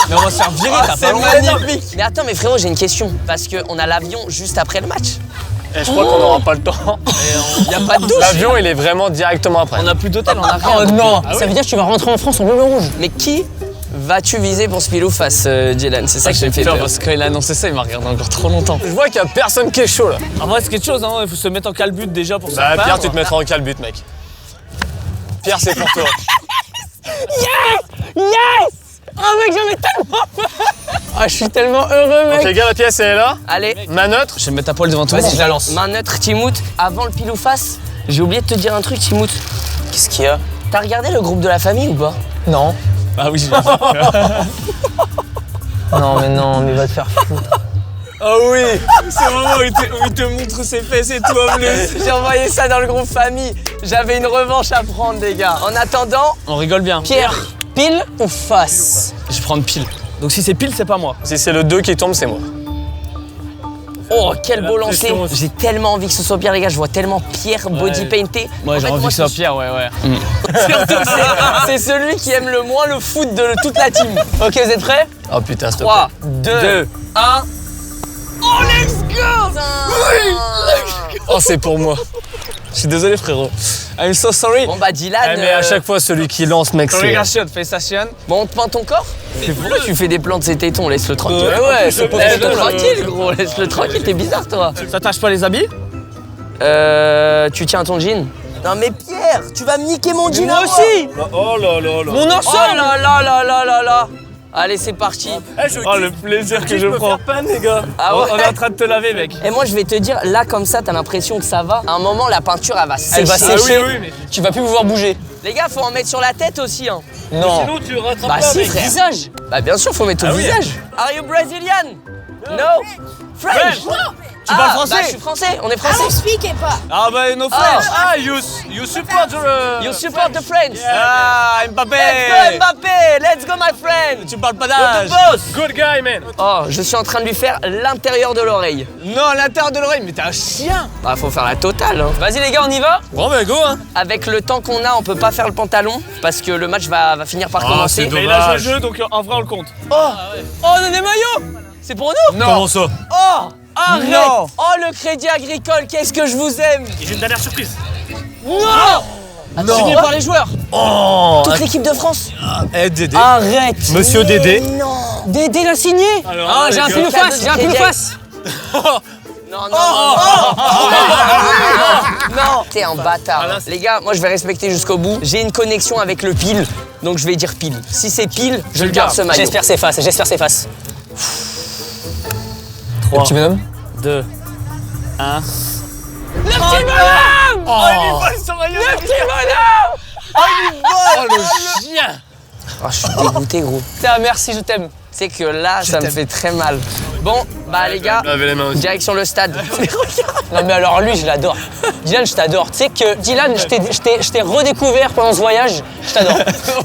Mais on va se faire virer, t'as pas le droit. C'est magnifique. Mais attends, mais frérot, j'ai une question. Parce qu'on a l'avion juste après le match. Et je crois qu'on n'aura pas le temps. Y a pas de douche. L'avion, il est vraiment directement après. On a plus d'hôtel, on a rien. Oh non, ça veut dire que tu vas rentrer en France en bleu rouge. Mais qui vas-tu viser pour ce pile ou face, Dylan? C'est ça que j'ai fait peur. Parce qu'il a annoncé ça, il m'a regardé encore trop longtemps. Je vois qu'il y a personne qui est chaud là. En vrai, c'est quelque chose, hein. Il faut se mettre en calbut déjà pour ça. Bah, Pierre, tu te mettras en calbut, mec. Pierre, c'est pour toi. Yes! Oh mec, j'en ai tellement peur. Ah, je suis tellement heureux, mec. Donc les gars, la pièce elle est là. Allez, Main neutre. Je vais me mettre à poil devant toi. Vas-y, je la lance. main neutre, Timout. Avant le pile ou face, j'ai oublié de te dire un truc, Timout. Qu'est-ce qu'il y a? T'as regardé le groupe de la famille ou pas? Non. Ah oui, Non, mais va te faire foutre. Oh oui. C'est vraiment où il te montre ses fesses et tout en plus. J'ai envoyé ça dans le groupe famille. J'avais une revanche à prendre, les gars. En attendant, On rigole bien. Pierre, Pile ou face? Je prends pile. Donc si c'est pile, c'est pas moi. Si c'est le 2 qui tombe, c'est moi. Oh, quel beau lancer. J'ai tellement envie que ce soit Pierre, les gars. Je vois tellement Pierre body painté. Moi, j'ai envie que ce soit Pierre, ouais. Surtout que c'est celui qui aime le moins le foot de toute la team. Ok, vous êtes prêts? Oh putain, stop. 3, 2, 1. Oh, let's go! Oh, c'est pour moi. Je suis désolé, frérot. I'm so sorry. Bon, bah, Dylan. Mais à chaque fois, celui qui lance, mec, c'est... Félicitations. Bon, on te peint ton corps? Pourquoi tu fais des plans de ses tétons? Laisse-le tranquille. Ouais, c'est pour Laisse-le tranquille, gros. Laisse-le tranquille, t'es bizarre, toi. Ça tâche pas les habits? Tu tiens ton jean? Non, mais Pierre, tu vas me niquer mon jean. Moi aussi! Oh là là là. Mon Oh ensemble! là là là là là là. Allez, c'est parti. Oh, le plaisir que je prends. Les gars. Ah ouais. On est en train de te laver, mec. Et moi, je vais te dire, là, comme ça, t'as l'impression que ça va. À un moment, la peinture, elle va sécher. Elle va sécher. oui, mais... Tu vas plus pouvoir bouger. Les gars, faut en mettre sur la tête aussi, hein. Non. Sinon, tu rattrapes Bah pas, si, mec. frère. Visage. Bah bien sûr, faut mettre au visage. Are you Brazilian? No. French. Tu parles français? Bah, je suis français, on est français. speak it, but Ah bah, no French. Ah, you support the... You support the French. Ah, Mbappé. Let's go Mbappé, let's go my friend. Tu parles pas You're d'âge. the boss. Good guy, man. Oh, je suis en train de lui faire l'intérieur de l'oreille. Non, l'intérieur de l'oreille, mais t'es un chien. Bah faut faire la totale, hein. Vas-y les gars, on y va? Bon, bah, go, hein. Avec le temps qu'on a, on peut pas faire le pantalon parce que le match va finir par commencer. Mais il a joué le jeu, donc en vrai, on le compte. Oh, on a des maillots. C'est pour nous? Non. Comment ça? Oh, arrête. Non. Oh, le Crédit Agricole, qu'est-ce que je vous aime. J'ai une dernière surprise. Non. Signé par les joueurs. Oh. Toute l'équipe de France. Eh, Dédé. Arrête. Monsieur Dédé. Non. Dédé l'a signé. Alors, Ah, j'ai un les pile gars. ou face, j'ai un pile ou face. Non, non, non. T'es un bâtard. Les gars, moi je vais respecter jusqu'au bout. J'ai une connexion avec le pile, donc je vais dire pile. Si c'est pile, je le garde ce maillot. J'espère c'est face, j'espère c'est face. 3, Petit bonhomme. 2, 1. Le petit bonhomme. Oh, le petit bonhomme. Oh, le chien. Oh, je suis dégoûté, gros. Putain, merci, je t'aime. C'est que là, ça me fait très mal. Bon, bah les gars, Lavez les mains aussi. direction le stade. Non mais alors lui, je l'adore. Dylan, je t'adore. Tu sais que Dylan, je t'ai redécouvert pendant ce voyage. Je t'adore.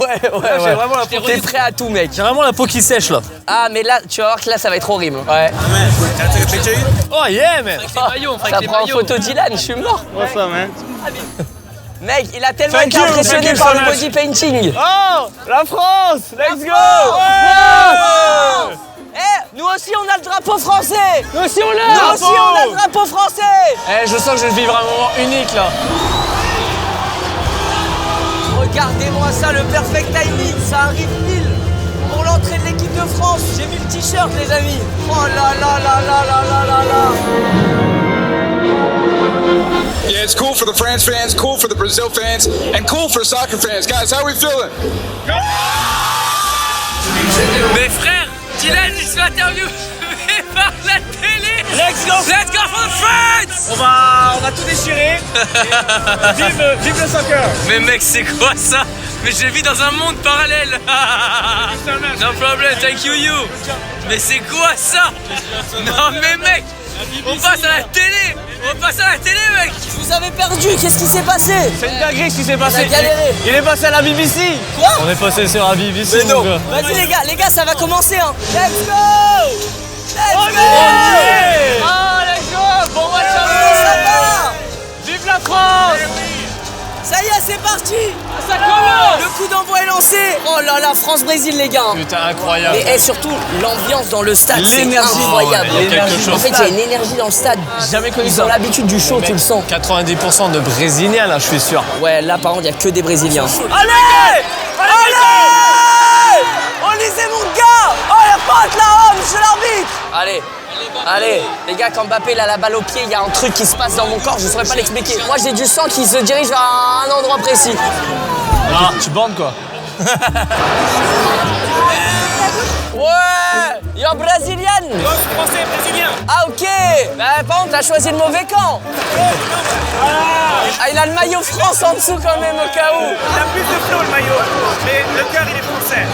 Ouais. J'ai vraiment la peau. T'es prêt à tout, mec. J'ai vraiment la peau qui sèche là. Ah, mais là, tu vas voir que là, ça va être horrible. Ouais. Oh yeah, man. Ça prend en photo Dylan, je suis mort. What's up, man? Mec, il a tellement Thank été you, impressionné thank you par so le much. body painting. Oh, la France. Let's go. Eh, nous aussi on a le drapeau français. Nous aussi on Nous l'a. aussi on a le drapeau français. Eh, je sens que je vais vivre un moment unique là. Regardez-moi ça, le perfect timing, ça arrive pile pour l'entrée de l'équipe de France. J'ai mis le t-shirt, les amis. Oh là là là là là là là là. Yeah, it's cool for the France fans, cool for the Brazil fans, and cool for soccer fans. Guys, how are we feeling? Mes frères, Dylan, il se fait interviewer par la télé. Let's go. Let's go for the France. On va tout déchirer. Vive le soccer. Mais mec, c'est quoi ça? Mais je vis dans un monde parallèle. No problem, thank you. Mais c'est quoi ça? Non mais mec, on passe à la télé. On passe à la télé, mec. Je vous avais perdu, qu'est-ce qui s'est passé? C'est une dinguerie ce qui s'est On a passé. galéré. Il est passé à la BBC. Quoi? On est passé sur la BBC. Mais non. mon gars. Vas-y les gars, ça va commencer hein. Let's go. Let's go. Yeah. Oh let's go. Bon match à vous. Ça va. Vive la France. Ça y est, c'est parti. Ça commence. Le coup d'envoi est lancé. Oh là là, France-Brésil les gars. Putain, incroyable. Mais et surtout, l'ambiance dans le stade, c'est L'énergie. incroyable. Il y a quelque chose. En fait, il y a une énergie dans le stade. Jamais connu Ils ça. ont l'habitude du show, tu le sens. 90% de Brésiliens là, je suis sûr. Ouais, là par contre, il n'y a que des Brésiliens. Allez. Allez! On lisait mon gars! Oh la patte là, homme, c'est l'arbitre! Allez, les gars, quand Mbappé il a la balle au pied, il y a un truc qui se passe dans mon corps, je saurais pas l'expliquer. Moi j'ai du sang qui se dirige vers un endroit précis. Ah, tu bandes quoi. Ouais! You're Brazilian! Français, brésilien. Ah ok! Bah par contre, t'as choisi le mauvais camp! Ah, il a le maillot France en dessous quand même au cas où! Il a plus de flow le maillot, mais le cœur il est français.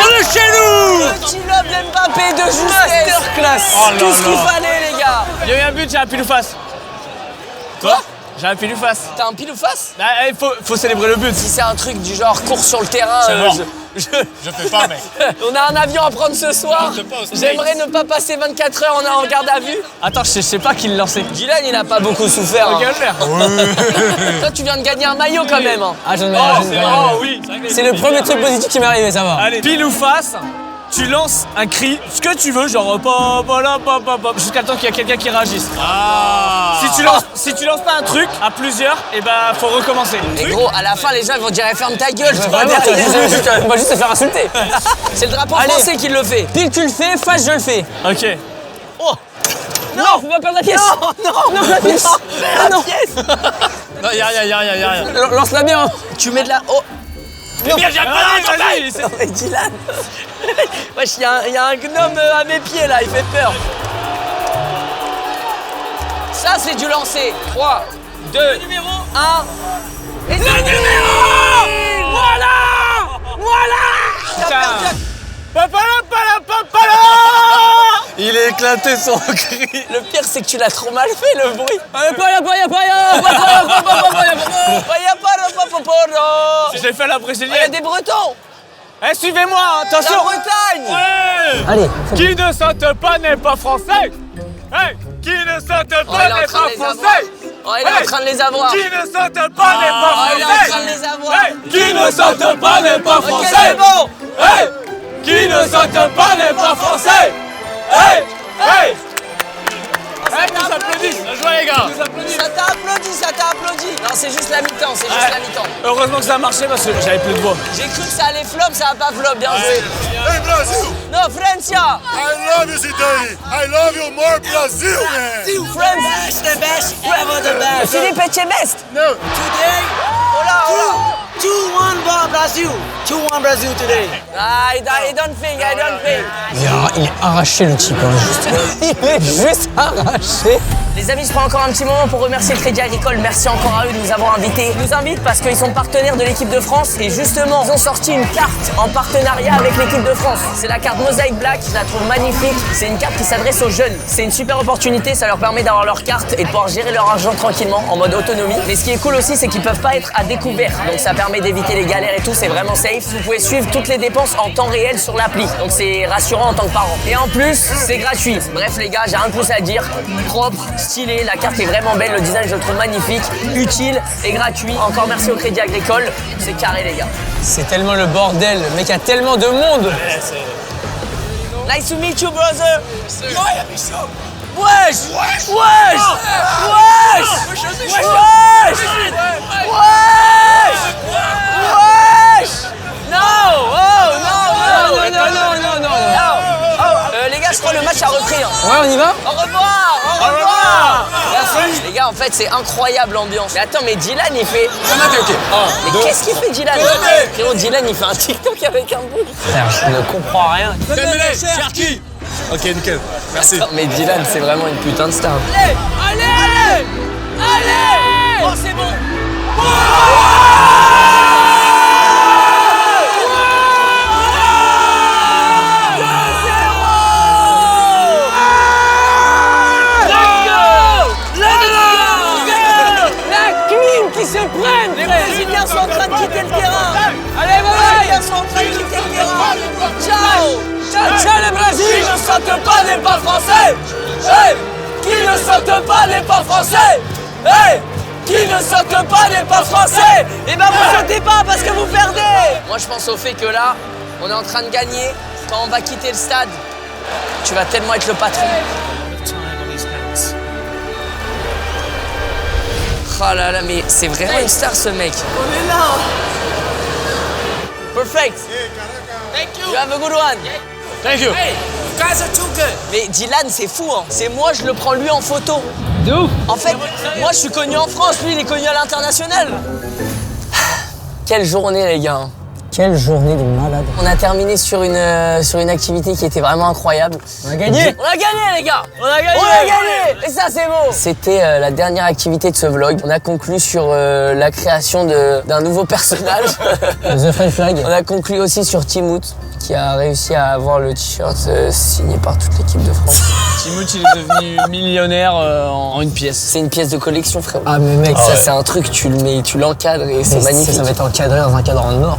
On est chez nous! Petit Tout ce qu'il fallait, les gars. Il y a eu un but, j'ai un pile ou face. Toi? J'ai un pile ou face. T'as un pile ou face? Bah, il faut célébrer le but. Si c'est un truc du genre cours sur le terrain, C'est mort. Je fais pas, mec. On a un avion à prendre ce soir. J'aimerais ne pas passer 24 heures en garde à vue. Attends, je sais pas qui le lançait. Dylan, il a pas beaucoup souffert. Regarde le faire. Toi, tu viens de gagner un maillot quand même. Hein. Ah, j'en ai Oh oui. C'est le premier truc positif qui m'est arrivé, ça va. Allez, pile ou face, tu lances un cri, ce que tu veux, genre pop, jusqu'à le temps qu'il y a quelqu'un qui réagisse. Ah. Si tu lances pas un truc à plusieurs, et bah faut recommencer. Et gros, à la fin, les gens ils vont dire ferme ta gueule. Tu vois, Vraiment, derrière. on va juste se faire insulter. C'est le drapeau Allez. français qui le fait. Pile, tu le fais, face, je le fais. Ok. Non, faut pas perdre la pièce. Non, la pièce. Non. Non, y'a rien. Lance-la bien. Tu mets de la. Oh. Mais bien, j'ai pas Vas-y, non, mais Dylan. Wesh, il y a un gnome à mes pieds là, il fait peur. Ça, c'est du lancer. 3, 2, 1. Et le numéro. Voilà. Il a éclaté son cri. Le pire, c'est que tu l'as trop mal fait, le bruit. Je l'ai fait à la Il y a brésilienne. des Bretons. Eh, suivez-moi, La attention. Bretagne. Ouais. Allez. Qui ne saute pas n'est pas français. Hey, qui ne saute Oh, pas il est en n'est train pas de les avoir. français. Oh, il est en train de les avoir. Qui ne saute pas n'est pas Oh, il est en français. train de les avoir. Hey, qui ne saute pas n'est pas Ok, français. c'est bon. Hey, qui ne saute pas n'est pas français. Hey, hey. Hey, qu'on s'applaudisse. Bien joué, les gars. Ça t'a applaudi, ça t'a applaudi. Non, c'est juste la mi-temps, c'est juste la mi-temps. Heureusement que ça a marché parce que j'avais plus de voix. J'ai cru que ça allait flop, ça a pas flop, bien joué. Hey, Brazil. Non, Francia. I love you, Zidane. I love you more, Brazil, man. France. the best, ever the best. Philippe Etchebest. No. Oh là, oh là. 2-1 Brazil. 2-1 Brazil today. I don't think. Il est arraché le type, hein, juste. Il est juste arraché. Les amis, je prends encore un petit moment pour remercier le Crédit Agricole. Merci encore à eux de nous avoir invités. Ils nous invitent parce qu'ils sont partenaires de l'équipe de France. Et justement, ils ont sorti une carte en partenariat avec l'équipe de France. C'est la carte Mosaic Black, je la trouve magnifique. C'est une carte qui s'adresse aux jeunes. C'est une super opportunité, ça leur permet d'avoir leur carte et de pouvoir gérer leur argent tranquillement, en mode autonomie. Mais ce qui est cool aussi, c'est qu'ils peuvent pas être à découvert. Donc ça permet d'éviter les galères et tout, c'est vraiment safe. Vous pouvez suivre toutes les dépenses en temps réel sur l'appli. Donc c'est rassurant en tant que parent. Et en plus, c'est gratuit. Bref les gars, j'ai rien de plus à dire. Propre, stylé, la carte est vraiment belle, le design je le trouve magnifique, utile et gratuit. Encore merci au Crédit Agricole, c'est carré les gars. C'est tellement le bordel, le mec, il y a tellement de monde. Nice to meet you brother. Wesh! Wesh! Wesh! Wesh! Wesh! No! Oh no! Les gars, je crois que le match a repris. Hein. Ouais, on y va? Au revoir! Au revoir! Merci. Les gars, en fait, c'est incroyable l'ambiance. Mais attends, mais Dylan, il fait... Mais qu'est-ce qu'il fait, Dylan? Frérot, Dylan, il fait un TikTok avec un bout. Je ne comprends rien. Cherki. Ok, nickel. Merci. Mais Dylan, c'est vraiment une putain de star. Allez! Oh, c'est bon! Qui se prennent! Les Brésiliens sont en train de quitter le terrain! Allez, Les Brésiliens sont en train de quitter le terrain! Ciao! Ciao le Brésil! Qui ne saute pas n'est pas français! Hey! Qui ne saute pas n'est pas français! Hey! Qui ne saute pas n'est pas français! Eh ben vous sautez pas parce que vous perdez! Moi je pense au fait que là, on est en train de gagner. Quand on va quitter le stade, tu vas tellement être le patron. Oh là là, mais c'est vraiment une star ce mec. On est là. Perfect. Thank you. You have a good one. Thank you. Hey, you guys are too good. Mais Dylan, c'est fou, hein. C'est moi, je le prends lui en photo. De ouf! En fait, moi, je suis connu en France, lui, il est connu à l'international. Quelle journée, les gars. Quelle journée de malade. On a terminé sur une activité qui était vraiment incroyable. On a gagné! On a gagné, les gars. On a gagné! On a gagné. Et ça, c'est beau. C'était la dernière activité de ce vlog. On a conclu sur la création d'un nouveau personnage. The French Flag. On a conclu aussi sur Timout, qui a réussi à avoir le t-shirt signé par toute l'équipe de France. Timothée il est devenu millionnaire en une pièce. C'est une pièce de collection, frère. Ah mais mec, Ça, c'est un truc, tu le mets, tu l'encadres et c'est magnifique. Ça va être encadré dans un cadre en or.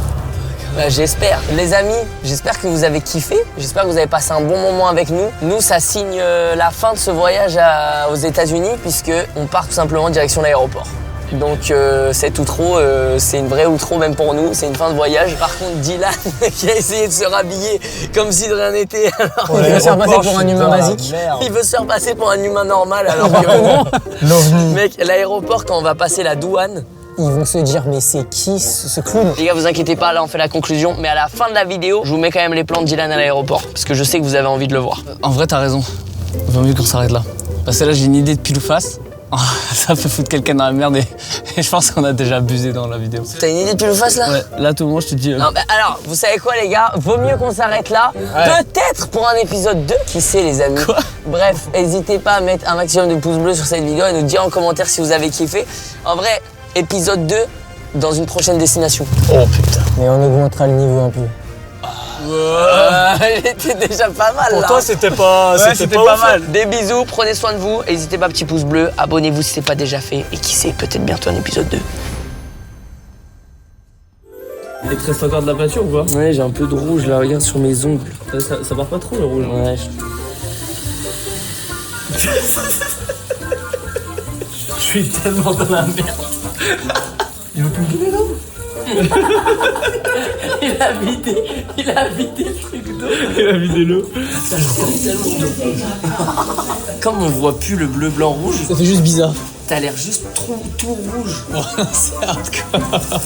Bah, j'espère. Les amis, j'espère que vous avez kiffé. J'espère que vous avez passé un bon moment avec nous. Nous, ça signe la fin de ce voyage aux États-Unis puisque on part tout simplement en direction de l'aéroport. Donc cet outro, c'est une vraie outro même pour nous, c'est une fin de voyage. Par contre, Dylan qui a essayé de se rhabiller comme si de rien n'était. Il veut se faire passer pour un humain basique. Il veut se faire passer pour un humain normal alors que... Mec, l'aéroport, quand on va passer la douane, ils vont se dire mais c'est qui ce clown? Les gars, vous inquiétez pas, là on fait la conclusion, mais à la fin de la vidéo, je vous mets quand même les plans de Dylan à l'aéroport, parce que je sais que vous avez envie de le voir. En vrai, t'as raison. Vaut mieux qu'on s'arrête là. Parce que là, j'ai une idée de pile ou face. Ça peut foutre quelqu'un dans la merde et je pense qu'on a déjà abusé dans la vidéo. T'as une idée de pile ou face là? Ouais, là tout le monde je te dis... Non, mais alors, vous savez quoi les gars? Vaut mieux qu'on s'arrête là. Ouais. Peut-être pour un épisode 2, qui sait les amis. Quoi? Bref, n'hésitez pas à mettre un maximum de pouces bleus sur cette vidéo et nous dire en commentaire si vous avez kiffé. En vrai, épisode 2 dans une prochaine destination. Oh putain. Mais on augmentera le niveau un peu. Il était déjà pas mal pour là. toi c'était pas, ouais, c'était pas mal. Des bisous, prenez soin de vous. N'hésitez pas, petit pouce bleu, abonnez-vous si c'est pas déjà fait. Et qui sait, peut-être bientôt un épisode 2. Il te reste encore de la peinture ou quoi? Ouais, j'ai un peu de rouge là, regarde sur mes ongles. Ça part pas trop le rouge. Ouais. Je suis tellement dans la merde. Il veut plus me gueuler, non? Il a vidé le truc d'eau. Il a vidé l'eau. Comme on voit plus le bleu, blanc, rouge, ça fait juste bizarre. T'as l'air juste tout rouge. C'est hardcore.